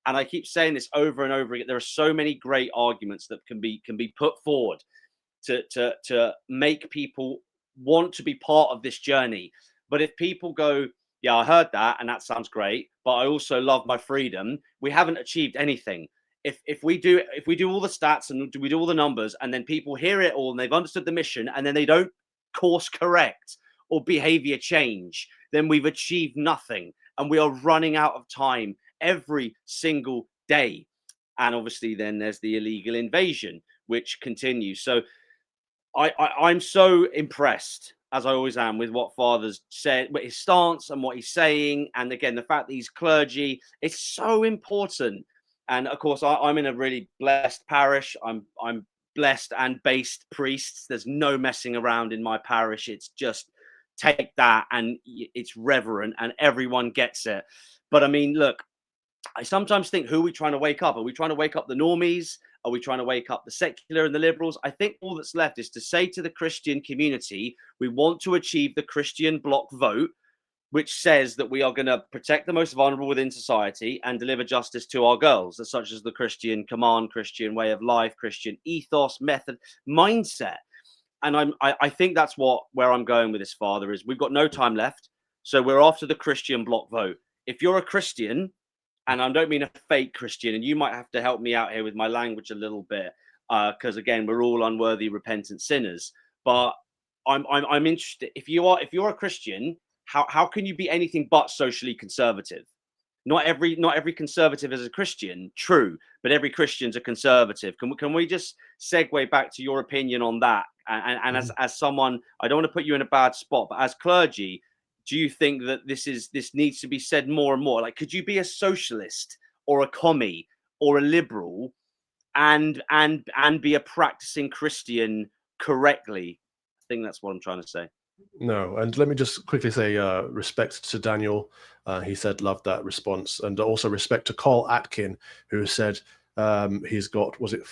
A: And I keep saying this over and over again. There are so many great arguments that can be put forward. to make people want to be part of this journey. But if people go, yeah, I heard that and that sounds great, but I also love my freedom, we haven't achieved anything. If we do all the stats and we do all the numbers, and then people hear it all and they've understood the mission, and then they don't course correct or behavior change, then we've achieved nothing, and we are running out of time every single day. And obviously then there's the illegal invasion, which continues. So I'm so impressed, as I always am, with what Father's said, with his stance and what he's saying. And again, the fact that he's clergy, it's so important. And of course, I'm in a really blessed parish. I'm blessed and based priests. There's no messing around in my parish. It's just take that, and it's reverent, and everyone gets it. But I mean, look, I sometimes think, who are we trying to wake up? Are we trying to wake up the normies? Are we trying to wake up the secular and the liberals? I think all that's left is to say to the Christian community, we want to achieve the Christian bloc vote, which says that we are going to protect the most vulnerable within society and deliver justice to our girls, such as the Christian command, Christian way of life, Christian ethos, method, mindset. And I think that's where I'm going with this, Father, is we've got no time left. So we're after the Christian bloc vote. If you're a Christian, and I don't mean a fake Christian, and you might have to help me out here with my language a little bit, because again, we're all unworthy, repentant sinners. But I'm interested. If you're a Christian, how can you be anything but socially conservative? Not every conservative is a Christian, true, but every Christian's a conservative. Can we just segue back to your opinion on that? And as someone, I don't want to put you in a bad spot, but as clergy, do you think that this needs to be said more and more? Like, could you be a socialist or a commie or a liberal and be a practicing Christian correctly? I think that's what I'm trying to say.
B: No, and let me just quickly say respect to Daniel. He said, love that response. And also respect to Carl Atkin, who said he's got, was it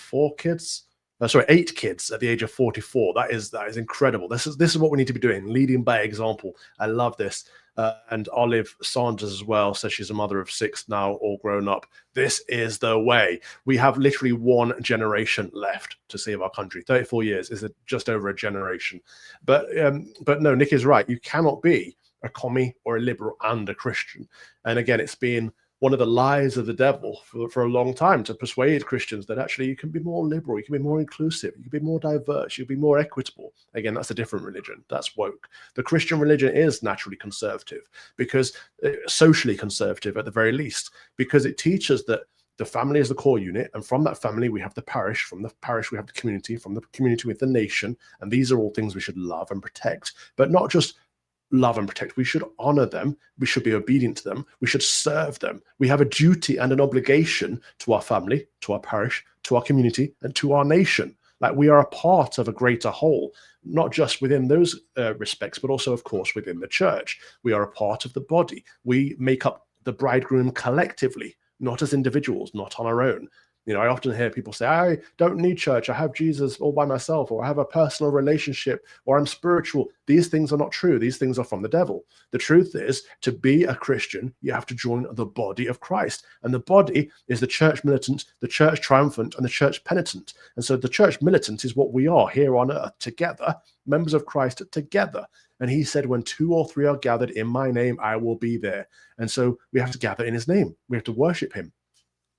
B: 8 kids at the age of 44. That is incredible. This is what we need to be doing, leading by example. I love this. And Olive Sanders as well says she's a mother of 6 now, all grown up. This is the way. We have literally one generation left to save our country. 34 years is just over a generation. But no, Nick is right. You cannot be a commie or a liberal and a Christian. And again, it's been one of the lies of the devil for a long time to persuade Christians that actually you can be more liberal, you can be more inclusive, you can be more diverse, you can be more equitable. Again, that's a different religion. That's woke. The Christian religion is naturally conservative, because socially conservative at the very least, because it teaches that the family is the core unit, and from that family we have the parish, from the parish we have the community, from the community with the nation, and these are all things we should love and protect, but not just love and protect. We should honor them. We should be obedient to them. We should serve them. We have a duty and an obligation to our family, to our parish, to our community, and to our nation. Like, we are a part of a greater whole, not just within those respects, but also, of course, within the church. We are a part of the body. We make up the bridegroom collectively, not as individuals, not on our own. You know, I often hear people say, I don't need church. I have Jesus all by myself, or I have a personal relationship, or I'm spiritual. These things are not true. These things are from the devil. The truth is, to be a Christian, you have to join the body of Christ. And the body is the church militant, the church triumphant, and the church penitent. And so the church militant is what we are here on earth together, members of Christ together. And he said, when 2 or 3 are gathered in my name, I will be there. And so we have to gather in his name. We have to worship him.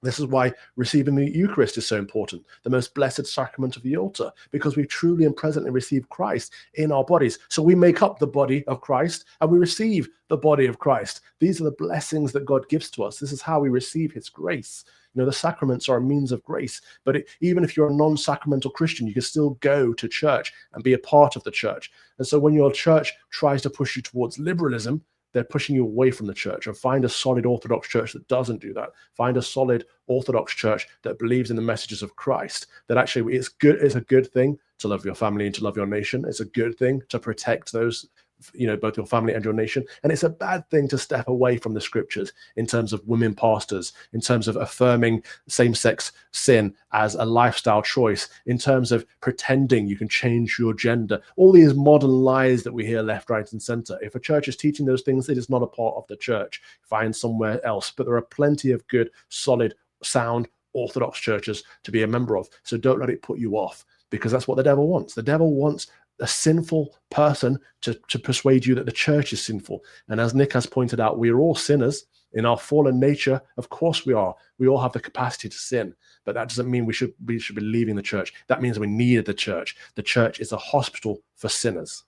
B: This is why receiving the Eucharist is so important, the most blessed sacrament of the altar, because we truly and presently receive Christ in our bodies. So we make up the body of Christ and we receive the body of Christ. These are the blessings that God gives to us. This is how we receive his grace. You know, the sacraments are a means of grace, but even if you're a non-sacramental Christian, you can still go to church and be a part of the church. And so when your church tries to push you towards liberalism, they're pushing you away from the church. And find a solid Orthodox church that doesn't do that. Find a solid Orthodox church that believes in the messages of Christ, that actually it's a good thing to love your family and to love your nation. It's a good thing to protect those, you know, both your family and your nation. And it's a bad thing to step away from the scriptures in terms of women pastors, in terms of affirming same-sex sin as a lifestyle choice, in terms of pretending you can change your gender, all these modern lies that we hear left, right, and center. If a church is teaching those things, it is not a part of the church. Find somewhere else. But there are plenty of good, solid, sound Orthodox churches to be a member of. So don't let it put you off. because that's what the devil wants. The devil wants a sinful person to persuade you that the church is sinful. And as Nick has pointed out, we are all sinners in our fallen nature. Of course we are. We all have the capacity to sin, but that doesn't mean we should be leaving the church. That means we need the church. The church is a hospital for sinners.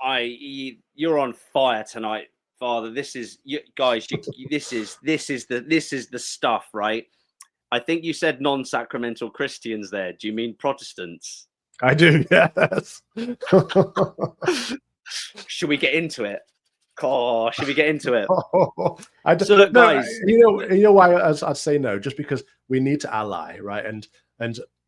A: You're on fire tonight, Father. This is guys. This is the stuff, right? I think you said non-sacramental Christians there. Do you mean Protestants?
B: I do, yes.
A: Should we get into it? Oh, should we get into it?
B: So look, guys, you know why I'd say no, just because we need to ally, right? And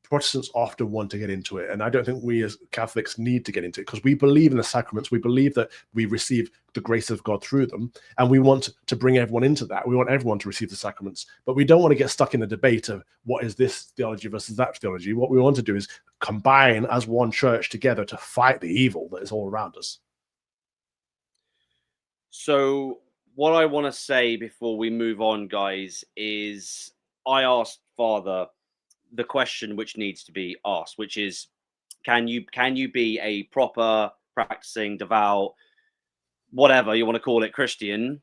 B: Protestants often want to get into it, and I don't think we as Catholics need to get into it, because we believe in the sacraments. We believe that we receive the grace of God through them, and we want to bring everyone into that. We want everyone to receive the sacraments, but we don't want to get stuck in the debate of what is this theology versus that theology. What we want to do is combine as one church together to fight the evil that is all around us.
A: So what I want to say before we move on, guys, is I asked Father the question which needs to be asked, which is, can you be a proper practicing, devout, whatever you want to call it, Christian,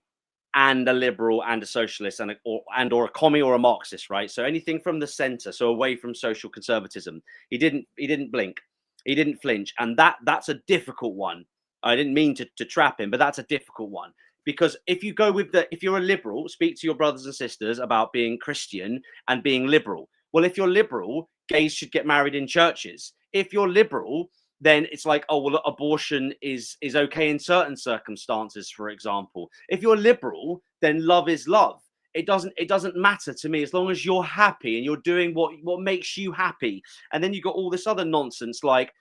A: and a liberal and a socialist and or a commie or a Marxist, right? So anything from the center, so away from social conservatism. He didn't blink, he didn't flinch, and that's a difficult one. I didn't mean to trap him, but that's a difficult one. Because if you go with if you're a liberal, speak to your brothers and sisters about being Christian and being liberal. Well, if you're liberal, gays should get married in churches. If you're liberal, then it's like, oh, well, abortion is okay in certain circumstances, for example. If you're liberal, then love is love. It doesn't matter to me as long as you're happy and you're doing what makes you happy. And then you got all this other nonsense like,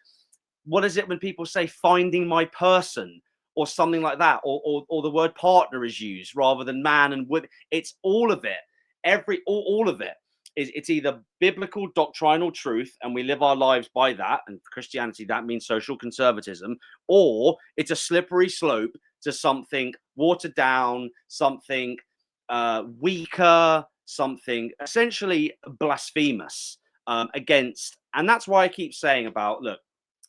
A: what is it when people say finding my person or something like that, or the word partner is used rather than man and woman? It's all of it. All of it. It's either biblical doctrinal truth and we live our lives by that, and for Christianity that means social conservatism, or it's a slippery slope to something watered down, something weaker, something essentially blasphemous against. And that's why I keep saying about, look,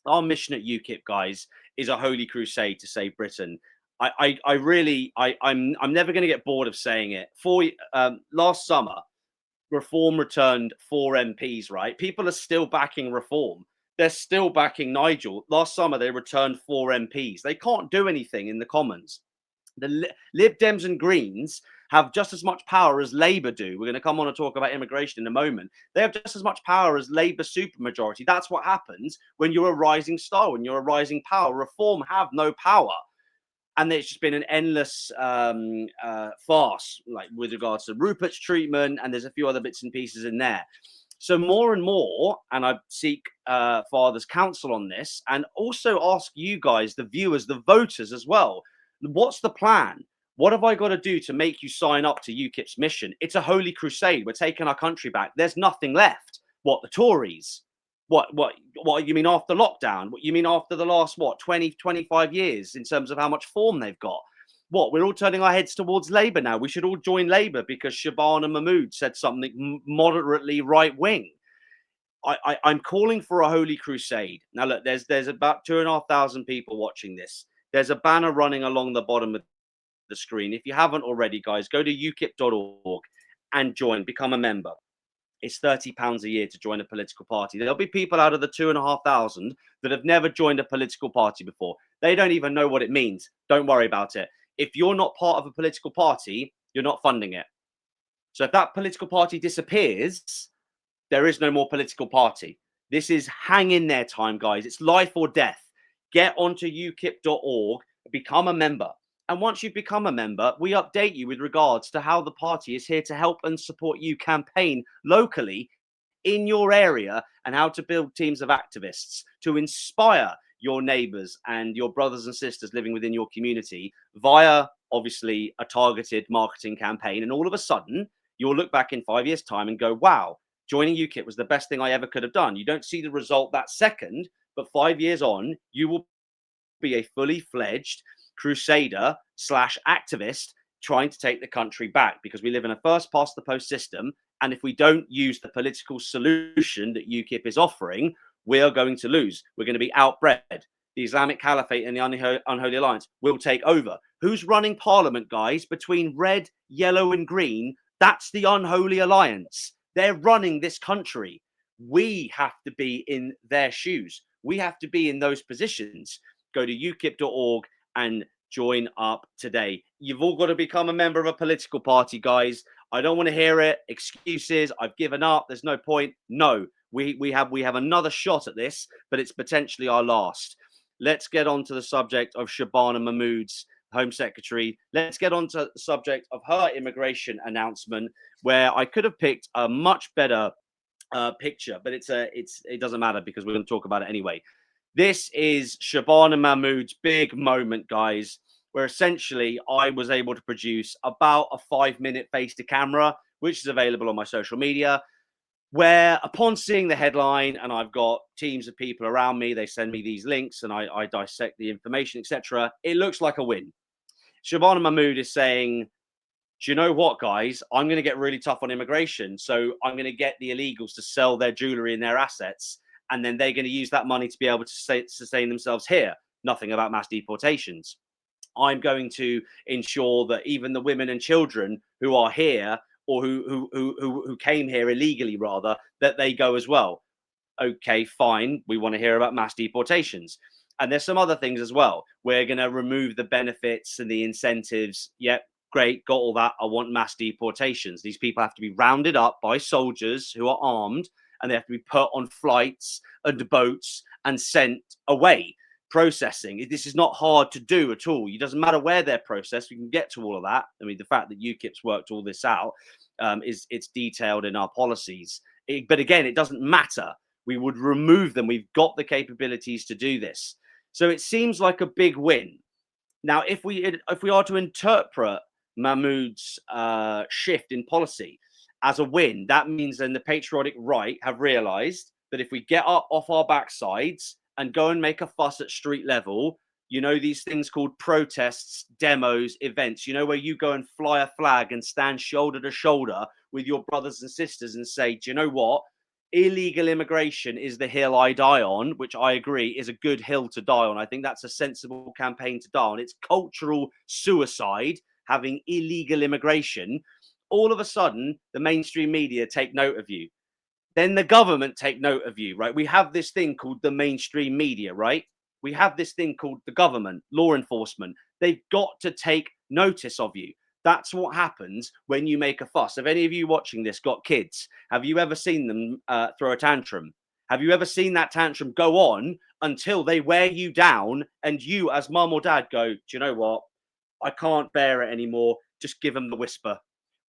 A: our mission at UKIP, guys, is a holy crusade to save Britain. I'm never going to get bored of saying it. Last summer, Reform returned 4 MPs, right? People are still backing Reform. They're still backing Nigel. Last summer, they returned 4 MPs. They can't do anything in the Commons. The Lib Dems and Greens have just as much power as Labour do. We're going to come on and talk about immigration in a moment. They have just as much power as Labour supermajority. That's what happens when you're a rising star, when you're a rising power. Reform have no power. And it's just been an endless farce, like with regards to Rupert's treatment, and there's a few other bits and pieces in there. So more and more, and I seek Father's counsel on this, and also ask you guys, the viewers, the voters as well, what's the plan? What have I got to do to make you sign up to UKIP's mission? It's a holy crusade. We're taking our country back. There's nothing left. What, the Tories? What you mean after lockdown? What you mean after the last, 20, 25 years in terms of how much form they've got? What, we're all turning our heads towards Labour now. We should all join Labour because Shabana Mahmood said something moderately right-wing. I'm calling for a holy crusade. Now, look, there's about 2,500 people watching this. There's a banner running along the bottom of the screen. If you haven't already, guys, go to ukip.org and join, become a member. It's £30 a year to join a political party. There'll be people out of the 2,500 that have never joined a political party before. They don't even know what it means. Don't worry about it. If you're not part of a political party, you're not funding it. So if that political party disappears, there is no more political party. This is hang in there time, guys. It's life or death. Get onto ukip.org, become a member. And once you've become a member, we update you with regards to how the party is here to help and support you campaign locally in your area, and how to build teams of activists to inspire your neighbors and your brothers and sisters living within your community via, obviously, a targeted marketing campaign. And all of a sudden, you'll look back in 5 years' time and go, wow, joining UKIP was the best thing I ever could have done. You don't see the result that second, but 5 years on, you will be a fully fledged crusader / activist trying to take the country back, because we live in a first past the post system. And if we don't use the political solution that UKIP is offering, we are going to lose. We're going to be outbred. The Islamic Caliphate and the Unholy Alliance will take over. Who's running parliament, guys? Between red, yellow, and green, that's the Unholy Alliance. They're running this country. We have to be in their shoes. We have to be in those positions. Go to ukip.org and join up today. You've all got to become a member of a political party, guys. I don't want to hear it. Excuses. I've given up. There's no point. No, we have another shot at this, but it's potentially our last. Let's get on to the subject of Shabana Mahmood's Home Secretary. Let's get on to the subject of her immigration announcement, where I could have picked a much better picture, but it doesn't matter because we're going to talk about it anyway. This is Shabana Mahmood's big moment, guys, where essentially I was able to produce about a 5-minute face to camera, which is available on my social media, where upon seeing the headline, and I've got teams of people around me, they send me these links and I dissect the information, etc. It looks like a win. Shabana Mahmood is saying, do you know what, guys? I'm going to get really tough on immigration. So I'm going to get the illegals to sell their jewelry and their assets, and then they're going to use that money to be able to sustain themselves here. Nothing about mass deportations. I'm going to ensure that even the women and children who are here, or who came here illegally, rather, that they go as well. Okay, fine. We want to hear about mass deportations. And there's some other things as well. We're going to remove the benefits and the incentives. Yep, great, got all that. I want mass deportations. These people have to be rounded up by soldiers who are armed, and they have to be put on flights and boats and sent away. Processing. This is not hard to do at all. It doesn't matter where they're processed. We can get to all of that. I mean, the fact that UKIP's worked all this out it's detailed in our policies. But again, it doesn't matter. We would remove them. We've got the capabilities to do this. So it seems like a big win. Now, if we are to interpret Mahmood's shift in policy as a win, that means then the patriotic right have realized that if we get up off our backsides and go and make a fuss at street level, you know, these things called protests, demos, events, you know, where you go and fly a flag and stand shoulder to shoulder with your brothers and sisters and say, do you know what? Illegal immigration is the hill I die on, which I agree is a good hill to die on. I think that's a sensible campaign to die on. It's cultural suicide, having illegal immigration. All of a sudden, the mainstream media take note of you. Then the government take note of you, right? We have this thing called the mainstream media, right? We have this thing called the government, law enforcement. They've got to take notice of you. That's what happens when you make a fuss. Have any of you watching this got kids? Have you ever seen them throw a tantrum? Have you ever seen that tantrum go on until they wear you down and you as mum or dad go, do you know what? I can't bear it anymore. Just give them the whisper.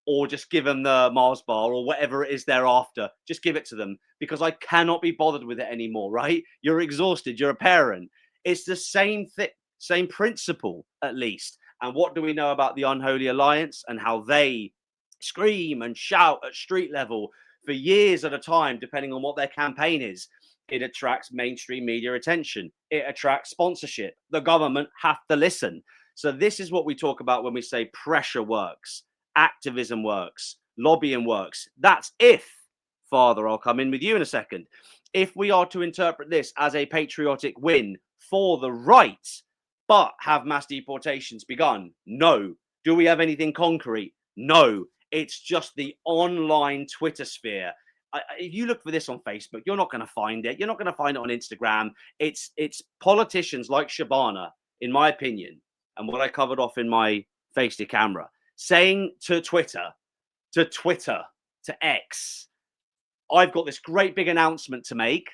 A: Or just give them the Mars bar or whatever it is they're after. Just give it to them because I cannot be bothered with it anymore, right? You're exhausted. You're a parent. It's the same thing, same principle, at least. And what do we know about the Unholy Alliance and how they scream and shout at street level for years at a time, depending on what their campaign is? It attracts mainstream media attention. It attracts sponsorship. The government have to listen. So this is what we talk about when we say pressure works. Activism works, lobbying works. That's if, Father, I'll come in with you in a second. If we are to interpret this as a patriotic win for the right, but have mass deportations begun? No. Do we have anything concrete? No. It's just the online Twitter sphere. If you look for this on Facebook, you're not going to find it. You're not going to find it on Instagram. It's politicians like Shabana, in my opinion, and what I covered off in my face to camera, saying to Twitter, to X, I've got this great big announcement to make.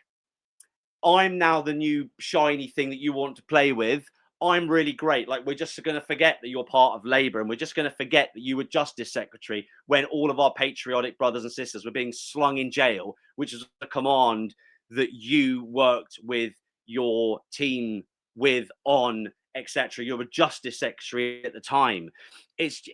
A: I'm now the new shiny thing that you want to play with. I'm really great. Like, we're just going to forget that you're part of Labour, and we're just going to forget that you were Justice Secretary when all of our patriotic brothers and sisters were being slung in jail, which is a command that you worked with your team with on, etc. You were Justice Secretary at the time. It's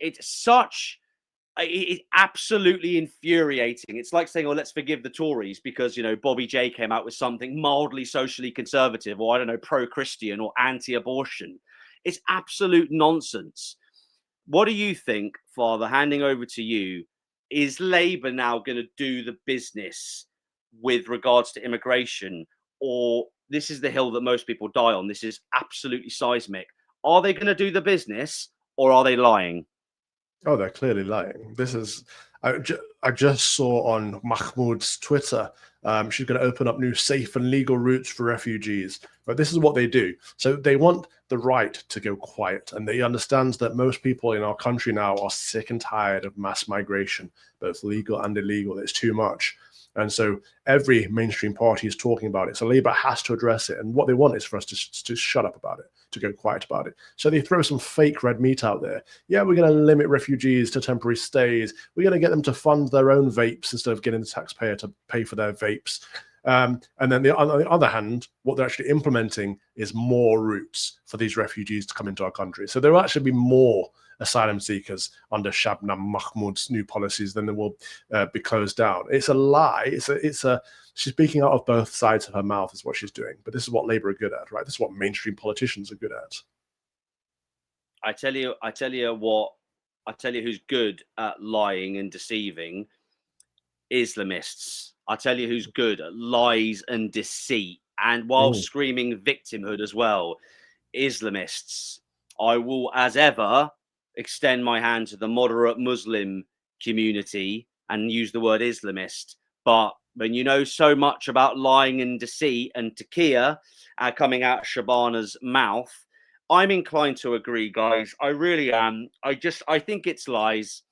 A: absolutely infuriating. It's like saying, oh, let's forgive the Tories because, you know, Bobby J came out with something mildly socially conservative or, I don't know, pro-Christian or anti-abortion. It's absolute nonsense. What do you think, Father, handing over to you, is Labour now going to do the business with regards to immigration, or this is the hill that most people die on? This is absolutely seismic. Are they going to do the business, or are they lying?
B: Oh, they're clearly lying. This is. I just saw on Mahmoud's Twitter, she's going to open up new safe and legal routes for refugees. But this is what they do. So they want the right to go quiet, and they understand that most people in our country now are sick and tired of mass migration, both legal and illegal. It's too much. And so every mainstream party is talking about it. So Labour has to address it. And what they want is for us to shut up about it, to go quiet about it. So they throw some fake red meat out there. Yeah, we're going to limit refugees to temporary stays. We're going to get them to fund their own vapes instead of getting the taxpayer to pay for their vapes. And then on the other hand, what they're actually implementing is more routes for these refugees to come into our country. So there will actually be more asylum seekers under Shabnam Mahmoud's new policies than there will be closed down. It's a lie. She's speaking out of both sides of her mouth is what she's doing. But this is what Labour are good at, right? This is what mainstream politicians are good at.
A: I tell you who's good at lying and deceiving. Islamists. I tell you who's good at lies and deceit, and while screaming victimhood as well. Islamists. I will, as ever, extend my hand to the moderate Muslim community and use the word Islamist. But when you know so much about lying and deceit and taqiyya coming out of Shabana's mouth, I'm inclined to agree, guys. I really am. I think it's lies.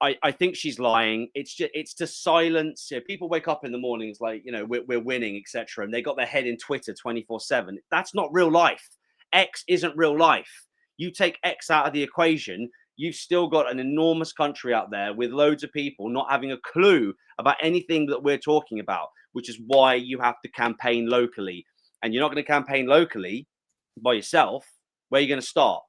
A: I think she's lying. It's to silence. People wake up in the mornings like, we're winning, etc. And they got their head in Twitter 24/7. That's not real life. X isn't real life. You take X out of the equation, you've still got an enormous country out there with loads of people not having a clue about anything that we're talking about, which is why you have to campaign locally. And you're not going to campaign locally by yourself. Where are you going to start?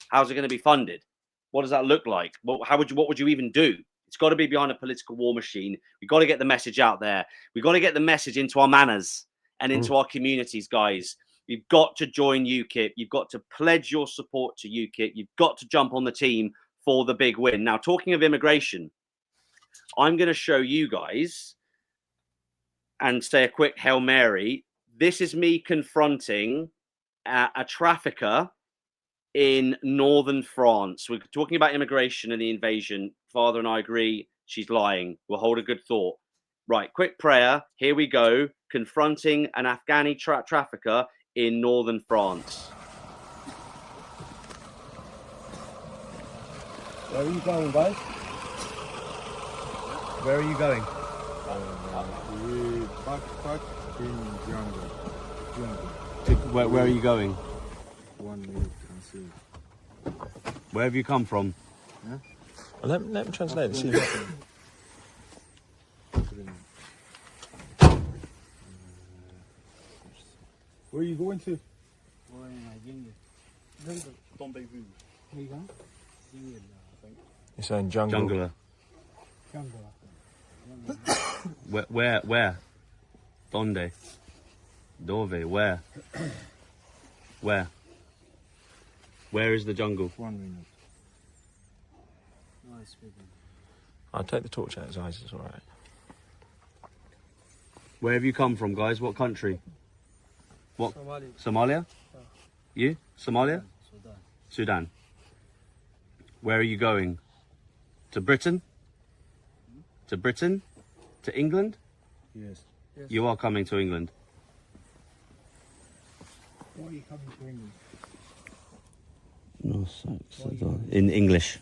A: How's it going to be funded? What does that look like? What would you even do? It's got to be behind a political war machine. We've got to get the message out there. We've got to get the message into our manners and into our communities, guys. You've got to join UKIP. You've got to pledge your support to UKIP. You've got to jump on the team for the big win. Now, talking of immigration, I'm going to show you guys and say a quick Hail Mary. This is me confronting a trafficker in northern France. We're talking about immigration and the invasion. Father and I agree she's lying. We'll hold a good thought. Right, quick prayer. Here we go. Confronting an Afghani trafficker in northern France.
I: Where are you going, guys? Where are you going?
E: We backpack in jungle.
I: Where are you going?
E: 1 minute and see.
I: Where have you come from?
E: Yeah?
D: Well, let me translate and see.
E: Where are you going to?
D: You're saying jungle.
C: Jungler. Where? Donde? Dove? Where? Where? Where is the jungle?
E: 1 minute.
D: I'll take the torch out his eyes, it's alright.
C: Where have you come from, guys? What country? What? Somalia? You? Somalia? Sudan. Where are you going? To Britain? To Britain? To England?
E: Yes.
C: You are coming to England.
E: Why are you coming to England?
C: No, in English.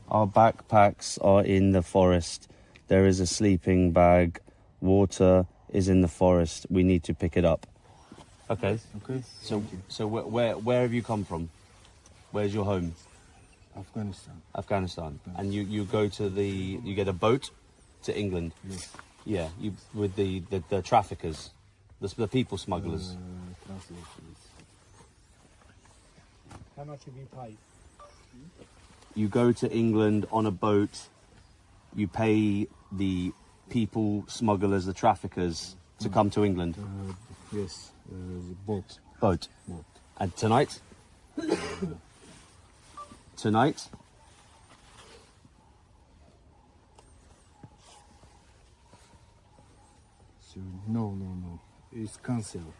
C: Our backpacks are in the forest. There is a sleeping bag. Water is in the forest. We need to pick it up. Okay.
E: Okay.
C: So where have you come from? Where's your home?
E: Afghanistan.
C: Afghanistan. And you go to you get a boat to England.
E: Yes.
C: Yeah. You with the traffickers, the people smugglers.
I: How much have you paid?
C: You go to England on a boat. You pay the people smugglers, the traffickers, to come to England.
E: Yes. The boat.
C: Boat. And tonight? tonight?
J: No. It's cancelled.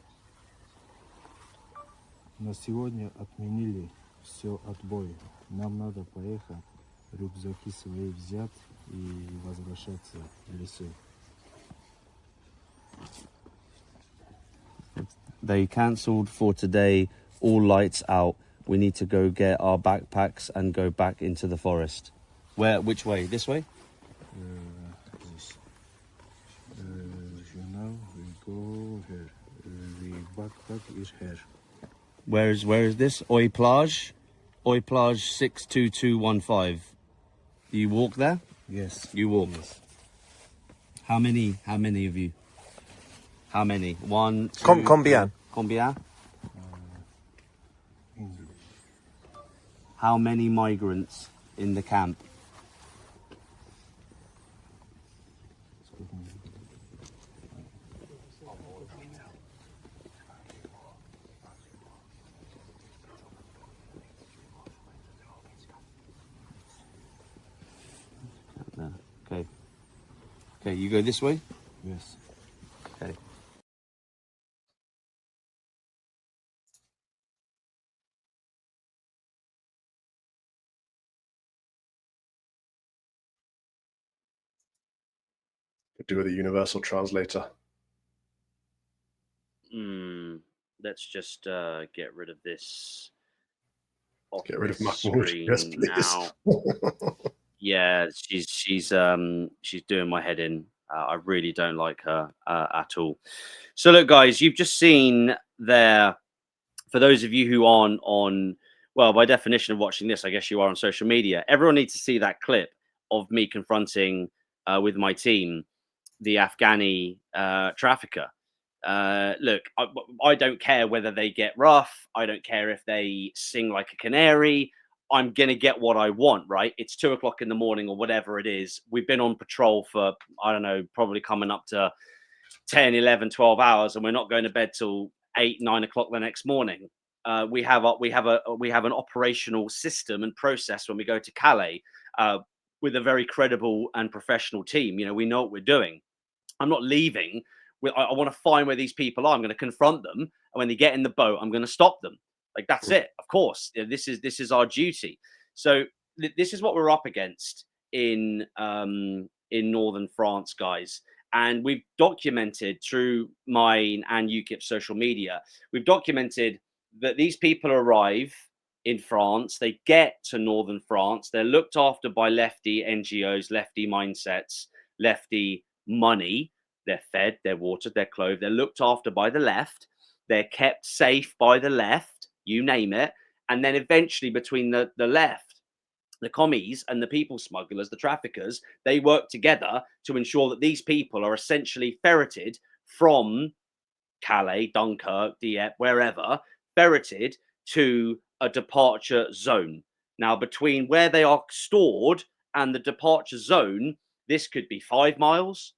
J: На сегодня отменили все отбой. Нам надо поехать, рюкзаки свои взять и возвращаться в лесу.
C: They cancelled for today, all lights out. We need to go get our backpacks and go back into the forest. Which way? This way?
J: This. We go here. The backpack is here.
C: Where is this? Oi Plage 62215. You walk there?
J: Yes.
C: You walk.
J: Yes.
C: How many of you? How many? 1, 2,
K: Combien?
C: Combien?
J: English.
C: How many migrants in the camp? Okay. Okay, you go this way?
J: Yes.
C: Okay.
B: Could do with a universal translator.
A: Let's just get rid of this.
B: Get rid of Mahmoud. Yes, please.
A: Now. Yeah, she's doing my head in. I really don't like her at all. So look, guys, you've just seen there. For those of you who aren't on, well, by definition of watching this, I guess you are on social media. Everyone needs to see that clip of me confronting with my team the Afghani trafficker. Look, I don't care whether they get rough. I don't care if they sing like a canary. I'm going to get what I want, right? It's 2 o'clock in the morning or whatever it is. We've been on patrol for, I don't know, probably coming up to 10, 11, 12 hours, and we're not going to bed till 8, 9 o'clock the next morning. We have an operational system and process when we go to Calais with a very credible and professional team. You know, we know what we're doing. I'm not leaving. I want to find where these people are. I'm going to confront them, and when they get in the boat, I'm going to stop them. Like, that's it. Of course, this is our duty. So this is what we're up against in northern France, guys. And we've documented through mine and UKIP social media. We've documented that these people arrive in France. They get to northern France. They're looked after by lefty NGOs, lefty mindsets, lefty money. They're fed, they're watered, they're clothed. They're looked after by the left. They're kept safe by the left, you name it. And then eventually between the left, the commies and the people smugglers, the traffickers, they work together to ensure that these people are essentially ferreted from Calais, Dunkirk, Dieppe, wherever, ferreted to a departure zone. Now, between where they are stored and the departure zone, this could be 5 miles,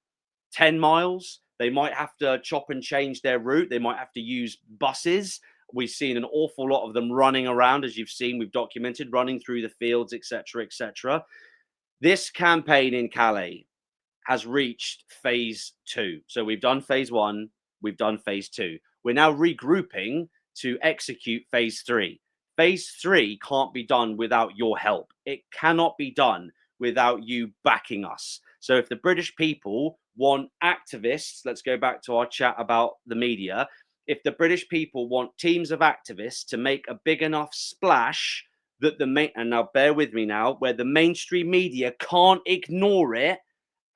A: 10 miles. They might have to chop and change their route. They might have to use buses. We've seen an awful lot of them running around, as you've seen, we've documented, running through the fields, etc., etc. This campaign in Calais has reached phase 2. So we've done phase 1, we've done phase 2. We're now regrouping to execute phase 3. Phase 3 can't be done without your help. It cannot be done without you backing us. So if the British people want activists, let's go back to our chat about the media. If the British people want teams of activists to make a big enough splash that and now bear with me now, where the mainstream media can't ignore it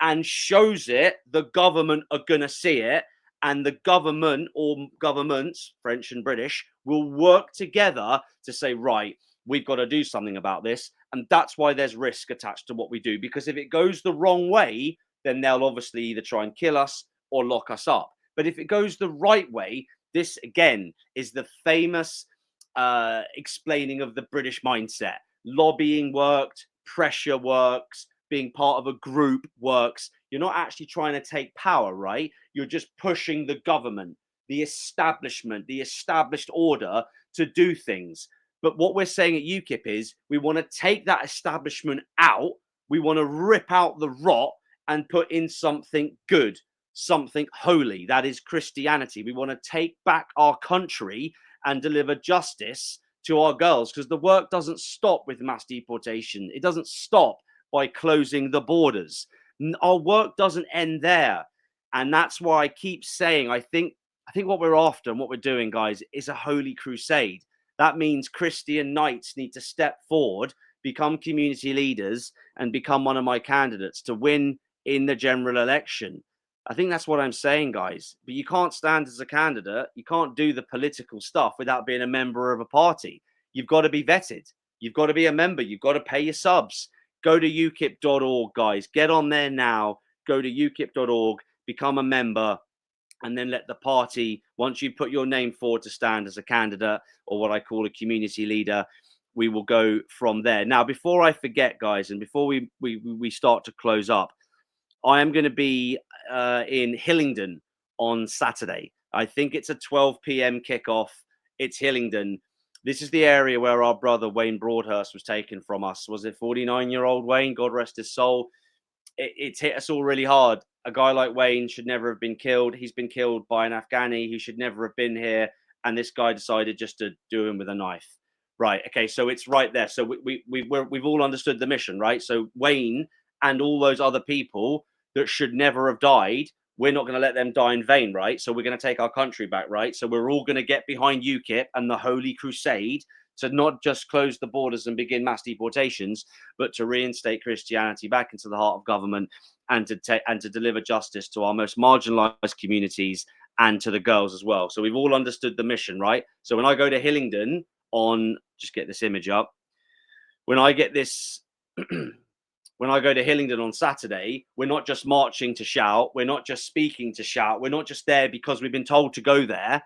A: and shows it, the government are going to see it, and the government or governments, French and British, will work together to say, right, we've got to do something about this. And that's why there's risk attached to what we do, because if it goes the wrong way, then they'll obviously either try and kill us or lock us up. But if it goes the right way, this again is the famous explaining of the British mindset. Lobbying worked, pressure works, being part of a group works. You're not actually trying to take power, right? You're just pushing the government, the establishment, the established order to do things. But what we're saying at UKIP is we want to take that establishment out. We want to rip out the rot and put in something good, something holy. That is Christianity. We want to take back our country and deliver justice to our girls, because the work doesn't stop with mass deportation. It doesn't stop by closing the borders. Our work doesn't end there. And that's why I keep saying, I think what we're after and what we're doing, guys, is a holy crusade. That means Christian knights need to step forward, become community leaders, and become one of my candidates to win in the general election. I think that's what I'm saying, guys. But you can't stand as a candidate. You can't do the political stuff without being a member of a party. You've got to be vetted. You've got to be a member. You've got to pay your subs. Go to ukip.org, guys. Get on there now. Go to ukip.org, become a member, and then let the party, once you put your name forward to stand as a candidate or what I call a community leader, we will go from there. Now, before I forget, guys, and before we start to close up, I am going to be in Hillingdon on Saturday. I think it's a 12 p.m. kickoff. It's Hillingdon. This is the area where our brother Wayne Broadhurst was taken from us. Was it 49-year-old Wayne? God rest his soul. It's hit us all really hard. A guy like Wayne should never have been killed. He's been killed by an Afghani who should never have been here. And this guy decided just to do him with a knife. Right. Okay. So it's right there. So we've all understood the mission, right? So Wayne and all those other people that should never have died, we're not going to let them die in vain, right? So we're going to take our country back, right? So we're all going to get behind UKIP and the Holy Crusade to not just close the borders and begin mass deportations, but to reinstate Christianity back into the heart of government and to deliver justice to our most marginalized communities and to the girls as well. So we've all understood the mission, right? So when I go to Hillingdon on, just get this image up. When I get this, when I go to Hillingdon on Saturday, we're not just marching to shout. We're not just speaking to shout. We're not just there because we've been told to go there.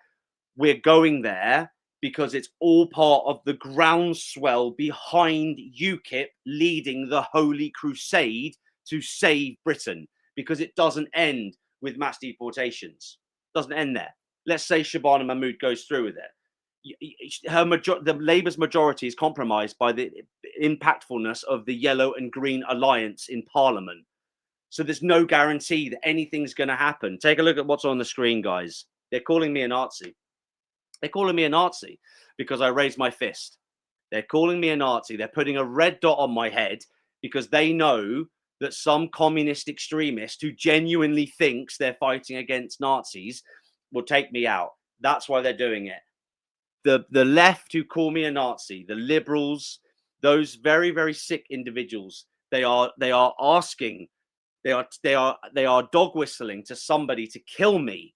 A: We're going there because it's all part of the groundswell behind UKIP leading the Holy Crusade to save Britain, because it doesn't end with mass deportations. It doesn't end there. Let's say Shabana Mahmood goes through with it. The Labour's majority is compromised by the impactfulness of the Yellow and Green Alliance in Parliament. So there's no guarantee that anything's going to happen. Take a look at what's on the screen, guys. They're calling me a Nazi. They're calling me a Nazi because I raised my fist. They're calling me a Nazi. They're putting a red dot on my head because they know that some communist extremist who genuinely thinks they're fighting against Nazis will take me out. That's why they're doing it. The left who call me a Nazi, the liberals, those very, very sick individuals, they are asking, they are dog whistling to somebody to kill me.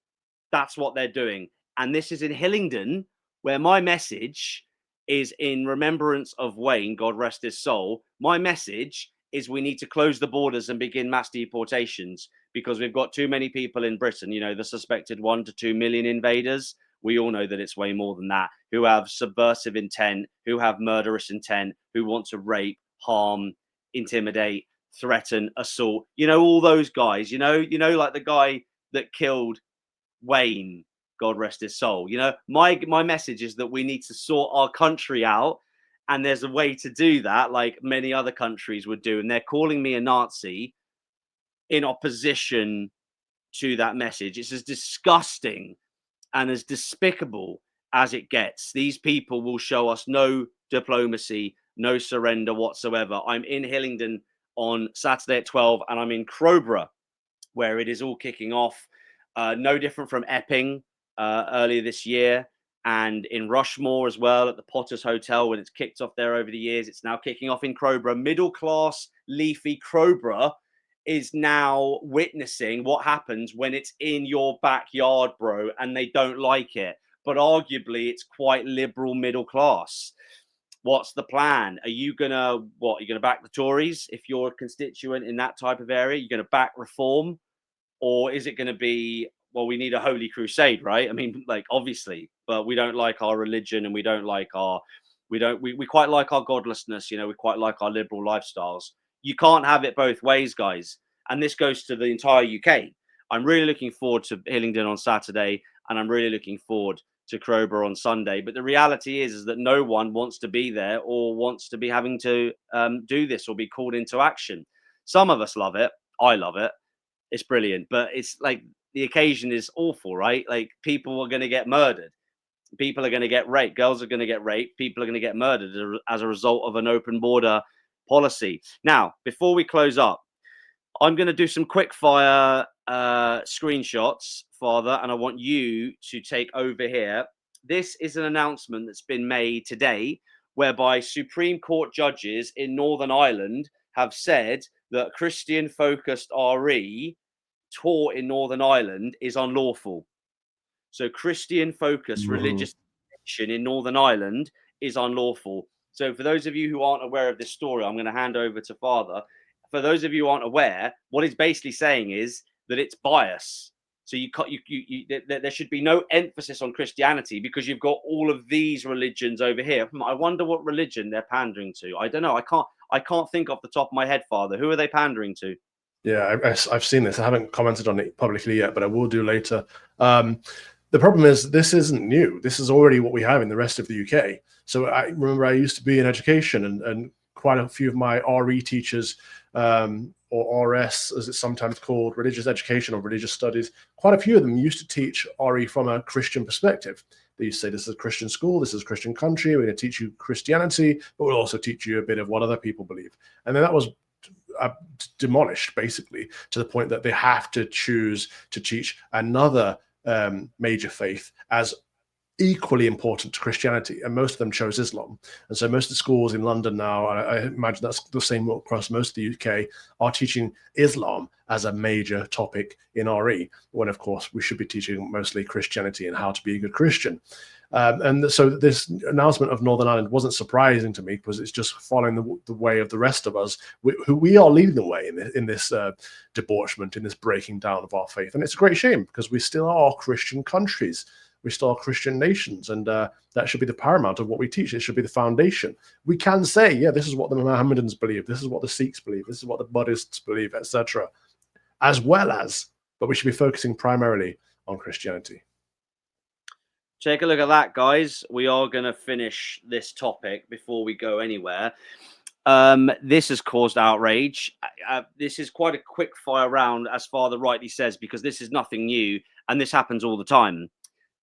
A: That's what they're doing. And this is in Hillingdon, where my message is in remembrance of Wayne, God rest his soul. My message is we need to close the borders and begin mass deportations because we've got too many people in Britain, you know, the suspected 1 to 2 million invaders. We all know that it's way more than that, who have subversive intent, who have murderous intent, who want to rape, harm, intimidate, threaten, assault. You know, all those guys, you know, like the guy that killed Wayne, God rest his soul. You know, my message is that we need to sort our country out. And there's a way to do that, like many other countries would do. And they're calling me a Nazi in opposition to that message. It's as disgusting and as despicable as it gets. These people will show us no diplomacy, no surrender whatsoever. I'm in Hillingdon on Saturday at 12, and I'm in Crowborough, where it is all kicking off. No different from Epping earlier this year, and in Rushmore as well at the Potters Hotel when it's kicked off there over the years. It's now kicking off in Crowborough. Middle class, leafy Crowborough is now witnessing what happens when it's in your backyard, bro, and they don't like it. But arguably, it's quite liberal middle class. What's the plan? Are you gonna what? You're gonna back the Tories if you're a constituent in that type of area? You're gonna back reform, or is it gonna be, well, we need a holy crusade, right? I mean, like, obviously, but we don't like our religion and we don't like our, we quite like our godlessness, you know, we quite like our liberal lifestyles. You can't have it both ways, guys. And this goes to the entire UK. I'm really looking forward to Hillingdon on Saturday, and I'm really looking forward to Crowborough on Sunday. But the reality is that no one wants to be there or wants to be having to do this or be called into action. Some of us love it. I love it. It's brilliant. But it's like the occasion is awful, right? Like people are going to get murdered. People are going to get raped. Girls are going to get raped. People are going to get murdered as a result of an open border policy. Now, before we close up, I'm going to do some quick fire screenshots, Father, and I want you to take over here. This is an announcement that's been made today whereby Supreme Court judges in Northern Ireland have said that Christian-focused RE taught in Northern Ireland is unlawful. So Christian-focused religious education in Northern Ireland is unlawful. So for those of you who aren't aware of this story, I'm going to hand over to Father. For those of you who aren't aware, what it's basically saying is that it's bias. So there should be no emphasis on Christianity because you've got all of these religions over here. I wonder what religion they're pandering to. I don't know. I can't think off the top of my head, Father. Who are they pandering to?
B: Yeah, I've seen this. I haven't commented on it publicly yet, but I will do later. The problem is this isn't new. This is already what we have in the rest of the UK. So I remember I used to be in education, and quite a few of my RE teachers, or RS, as it's sometimes called, religious education or religious studies, quite a few of them used to teach RE from a Christian perspective. They used to say, this is a Christian school, this is a Christian country, we're going to teach you Christianity, but we'll also teach you a bit of what other people believe. And then that was demolished, basically, to the point that they have to choose to teach another major faith as equally important to Christianity, and most of them chose Islam. And so most of the schools in London now, and I imagine that's the same across most of the UK, are teaching Islam as a major topic in RE, when of course we should be teaching mostly Christianity and how to be a good Christian. And so this announcement of Northern Ireland wasn't surprising to me, because it's just following the way of the rest of us, we are leading the way in this debauchement, in this breaking down of our faith. And it's a great shame, because we still are Christian countries. We still are Christian nations, and that should be the paramount of what we teach. It should be the foundation. We can say, yeah, this is what the Mohammedans believe, this is what the Sikhs believe, this is what the Buddhists believe, etc., as well as, but we should be focusing primarily on Christianity.
A: Take a look at that, guys. We are going to finish this topic before we go anywhere. This has caused outrage. This is quite a quick fire round, as Father rightly says, because this is nothing new, and this happens all the time.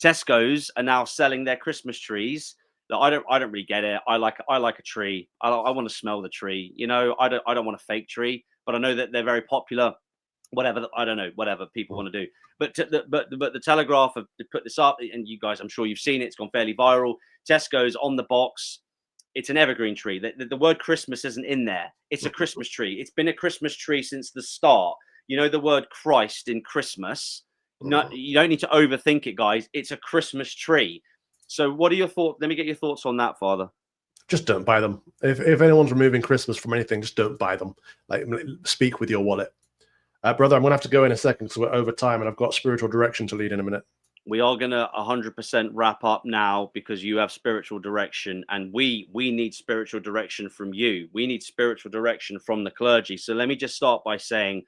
A: Tesco's are now selling their Christmas trees. I don't really get it. I like a tree. I want to smell the tree. You know, I don't want a fake tree, but I know that they're very popular. Whatever, I don't know, whatever people want to do. But the Telegraph have put this up, and you guys, I'm sure you've seen it. It's gone fairly viral. Tesco's on the box. It's an evergreen tree. The word Christmas isn't in there. It's a Christmas tree. It's been a Christmas tree since the start. You know the word Christ in Christmas. No, you don't need to overthink it, guys. It's a Christmas tree. So what are your thoughts? Let me get your thoughts on that, Father.
B: Just don't buy them. If anyone's removing Christmas from anything, just don't buy them. Like, speak with your wallet. Brother, I'm going to have to go in a second because we're over time, and I've got spiritual direction to lead in a minute.
A: We are going to 100% wrap up now, because you have spiritual direction, and we need spiritual direction from you. We need spiritual direction from the clergy. So let me just start by saying,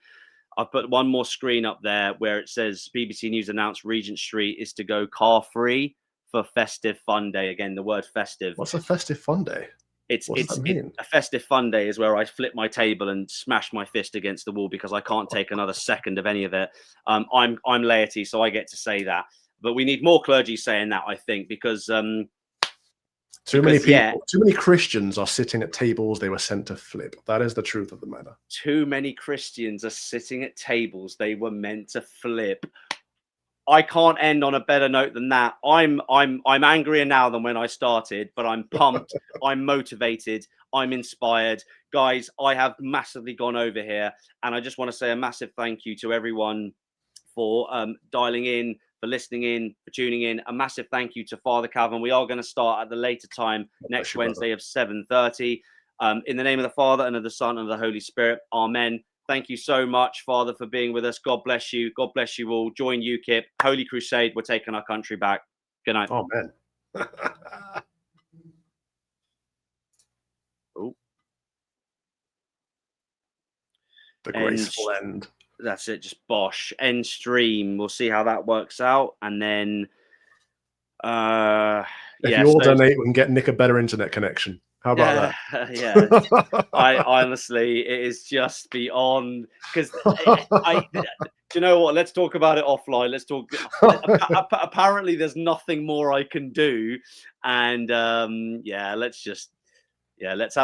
A: I've put one more screen up there where it says BBC News announced Regent Street is to go car free for Festive Fun Day. Again, the word festive.
B: What's a Festive Fun Day?
A: It's a Festive Fun Day is where I flip my table and smash my fist against the wall because I can't take another second of any of it. I'm laity, so I get to say that. But we need more clergy saying that, I think, because
B: too many people, too many Christians are sitting at tables they were sent to flip. That is the truth of the matter.
A: Too many Christians are sitting at tables they were meant to flip. I can't end on a better note than that. I'm angrier now than when I started, but I'm pumped. I'm motivated. I'm inspired. Guys, I have massively gone over here, and I just want to say a massive thank you to everyone for dialing in, for listening in, for tuning in. A massive thank you to Father Calvin. We are going to start at the later time next Wednesday of 7:30. In the name of the Father, and of the Son, and of the Holy Spirit. Amen. Thank you so much, Father, for being with us. God bless you. God bless you all. Join UKIP. Holy Crusade. We're taking our country back. Good night.
B: Amen.
A: Oh.
B: The graceful end.
A: That's it. Just bosh. End stream. We'll see how that works out. And then
B: If
A: yes,
B: you all
A: those-
B: donate, we can get Nick a better internet connection. How about
A: yeah,
B: that?
A: yeah. I honestly, it is just beyond, because do you know what? Let's talk about it offline. Let's talk. Apparently, there's nothing more I can do, and yeah, let's have a